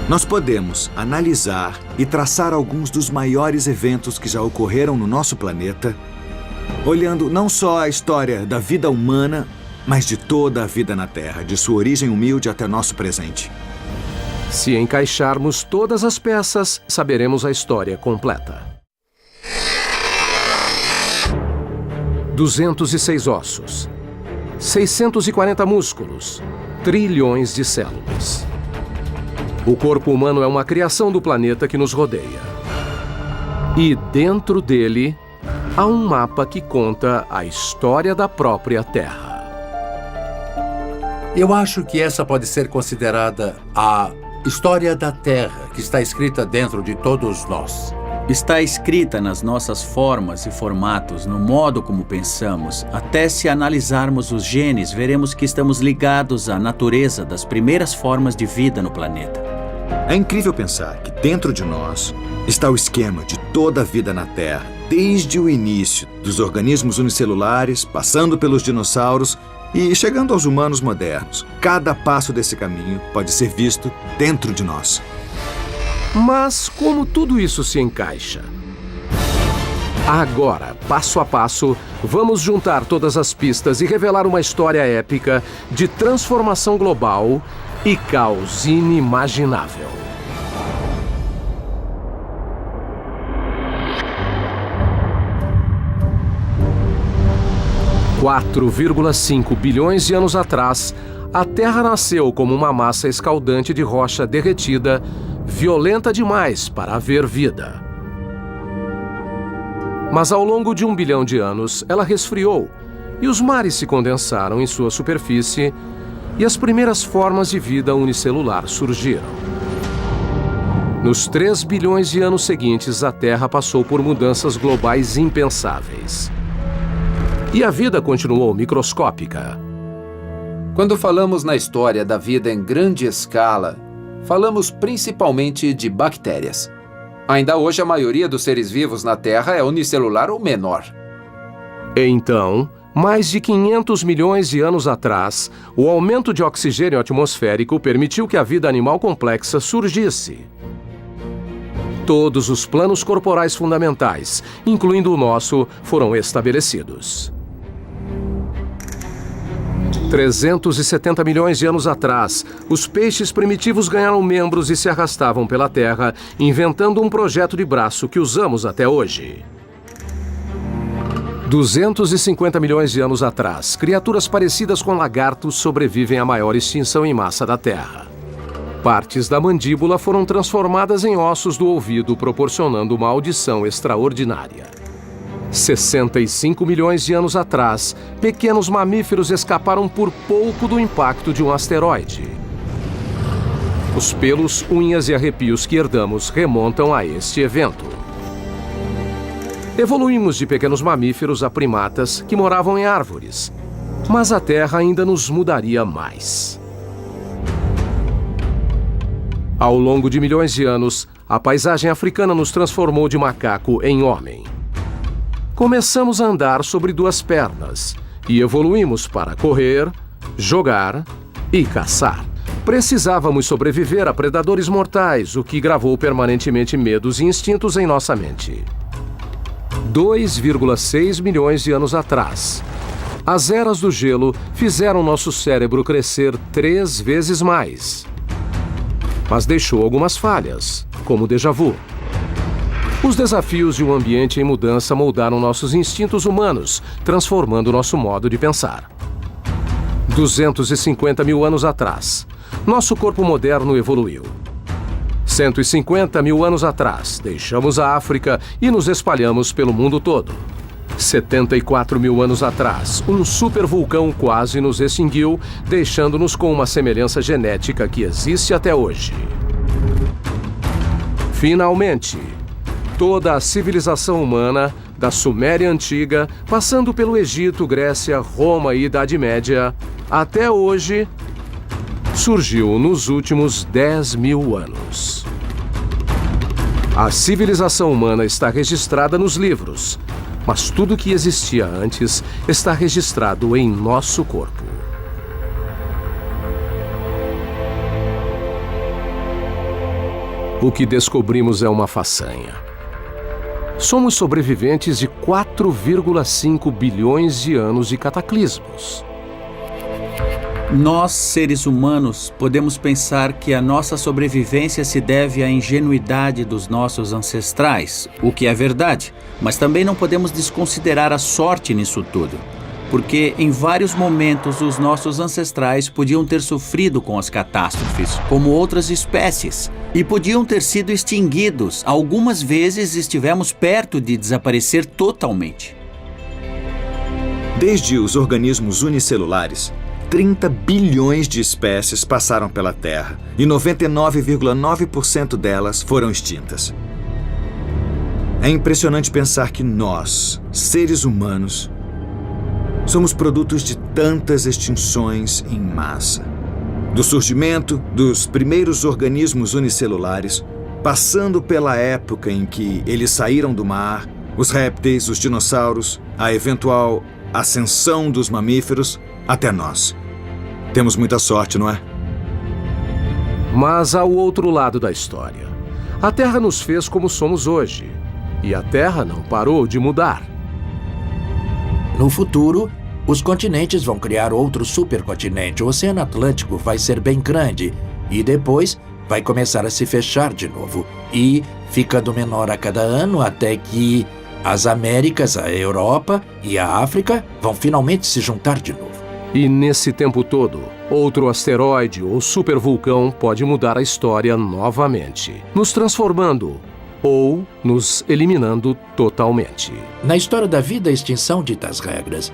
Nós podemos analisar e traçar alguns dos maiores eventos que já ocorreram no nosso planeta, olhando não só a história da vida humana, mas de toda a vida na Terra, de sua origem humilde até nosso presente. Se encaixarmos todas as peças, saberemos a história completa. 206 ossos, 640 músculos, trilhões de células. O corpo humano é uma criação do planeta que nos rodeia. E dentro dele, há um mapa que conta a história da própria Terra. Eu acho que essa pode ser considerada a história da Terra, que está escrita dentro de todos nós. Está escrita nas nossas formas e formatos, no modo como pensamos. Até se analisarmos os genes, veremos que estamos ligados à natureza das primeiras formas de vida no planeta. É incrível pensar que dentro de nós está o esquema de toda a vida na Terra, desde o início, dos organismos unicelulares, passando pelos dinossauros e chegando aos humanos modernos. Cada passo desse caminho pode ser visto dentro de nós. Mas como tudo isso se encaixa? Agora, passo a passo, vamos juntar todas as pistas e revelar uma história épica de transformação global e caos inimaginável. $4,5 bilhões de anos atrás, a Terra nasceu como uma massa escaldante de rocha derretida, violenta demais para haver vida. Mas ao longo de 1 bilhão de anos, ela resfriou e os mares se condensaram em sua superfície e as primeiras formas de vida unicelular surgiram. Nos 3 bilhões de anos seguintes, a Terra passou por mudanças globais impensáveis. E a vida continuou microscópica. Quando falamos na história da vida em grande escala, falamos principalmente de bactérias. Ainda hoje, a maioria dos seres vivos na Terra é unicelular ou menor. Então, mais de 500 milhões de anos atrás, o aumento de oxigênio atmosférico permitiu que a vida animal complexa surgisse. Todos os planos corporais fundamentais, incluindo o nosso, foram estabelecidos. 370 milhões de anos atrás, os peixes primitivos ganharam membros e se arrastavam pela terra, inventando um projeto de braço que usamos até hoje. 250 milhões de anos atrás, criaturas parecidas com lagartos sobrevivem à maior extinção em massa da Terra. Partes da mandíbula foram transformadas em ossos do ouvido, proporcionando uma audição extraordinária. 65 milhões de anos atrás, pequenos mamíferos escaparam por pouco do impacto de um asteroide. Os pelos, unhas e arrepios que herdamos remontam a este evento. Evoluímos de pequenos mamíferos a primatas que moravam em árvores, mas a Terra ainda nos mudaria mais. Ao longo de milhões de anos, a paisagem africana nos transformou de macaco em homem. Começamos a andar sobre 2 pernas e evoluímos para correr, jogar e caçar. Precisávamos sobreviver a predadores mortais, o que gravou permanentemente medos e instintos em nossa mente. 2,6 milhões de anos atrás, as eras do gelo fizeram nosso cérebro crescer 3 vezes mais. Mas deixou algumas falhas, como o déjà vu. Os desafios de um ambiente em mudança moldaram nossos instintos humanos, transformando nosso modo de pensar. 250 mil anos atrás, nosso corpo moderno evoluiu. 150 mil anos atrás, deixamos a África e nos espalhamos pelo mundo todo. 74 mil anos atrás, um supervulcão quase nos extinguiu, deixando-nos com uma semelhança genética que existe até hoje. Finalmente, toda a civilização humana, da Suméria Antiga, passando pelo Egito, Grécia, Roma e Idade Média, até hoje, surgiu nos últimos 10 mil anos. A civilização humana está registrada nos livros, mas tudo que existia antes está registrado em nosso corpo. O que descobrimos é uma façanha. Somos sobreviventes de 4,5 bilhões de anos de cataclismos. Nós, seres humanos, podemos pensar que a nossa sobrevivência se deve à ingenuidade dos nossos ancestrais, o que é verdade, mas também não podemos desconsiderar a sorte nisso tudo. porque em vários momentos os nossos ancestrais podiam ter sofrido com as catástrofes, como outras espécies, e podiam ter sido extinguidos. Algumas vezes estivemos perto de desaparecer totalmente. Desde os organismos unicelulares, 30 bilhões de espécies passaram pela Terra e 99,9% delas foram extintas. É impressionante pensar que nós, seres humanos, somos produtos de tantas extinções em massa. Do surgimento dos primeiros organismos unicelulares, passando pela época em que eles saíram do mar, os répteis, os dinossauros, a eventual ascensão dos mamíferos, até nós. Temos muita sorte, não é? Mas há o outro lado da história. A Terra nos fez como somos hoje. E a Terra não parou de mudar. No futuro, os continentes vão criar outro supercontinente. O Oceano Atlântico vai ser bem grande e depois vai começar a se fechar de novo e ficando menor a cada ano até que as Américas, a Europa e a África vão finalmente se juntar de novo. E nesse tempo todo, outro asteroide ou supervulcão pode mudar a história novamente, nos transformando ou nos eliminando totalmente. Na história da vida, a extinção dita as regras.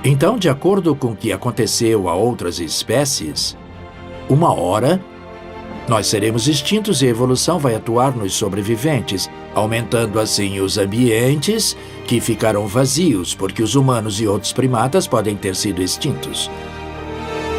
Então, de acordo com o que aconteceu a outras espécies, uma hora nós seremos extintos e a evolução vai atuar nos sobreviventes, aumentando assim os ambientes que ficarão vazios, porque os humanos e outros primatas podem ter sido extintos.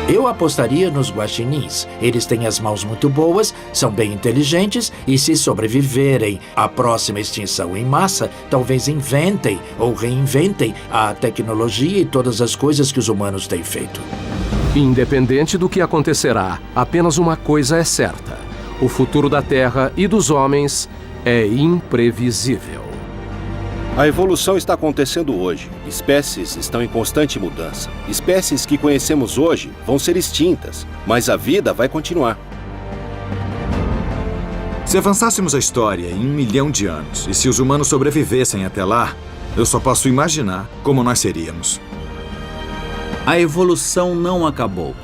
Eu apostaria nos guaxinins. Eles têm as mãos muito boas, são bem inteligentes e, se sobreviverem à próxima extinção em massa, talvez inventem ou reinventem a tecnologia e todas as coisas que os humanos têm feito. Independente do que acontecerá, apenas uma coisa é certa: o futuro da Terra e dos homens é imprevisível. A evolução está acontecendo hoje. Espécies estão em constante mudança. Espécies que conhecemos hoje vão ser extintas, mas a vida vai continuar. Se avançássemos a história em 1 milhão de anos, e se os humanos sobrevivessem até lá, eu só posso imaginar como nós seríamos. A evolução não acabou.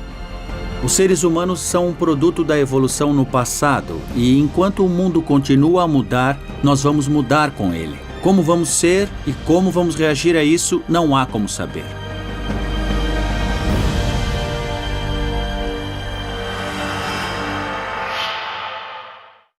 Os seres humanos são um produto da evolução no passado, e enquanto o mundo continua a mudar, nós vamos mudar com ele. Como vamos ser e como vamos reagir a isso, não há como saber.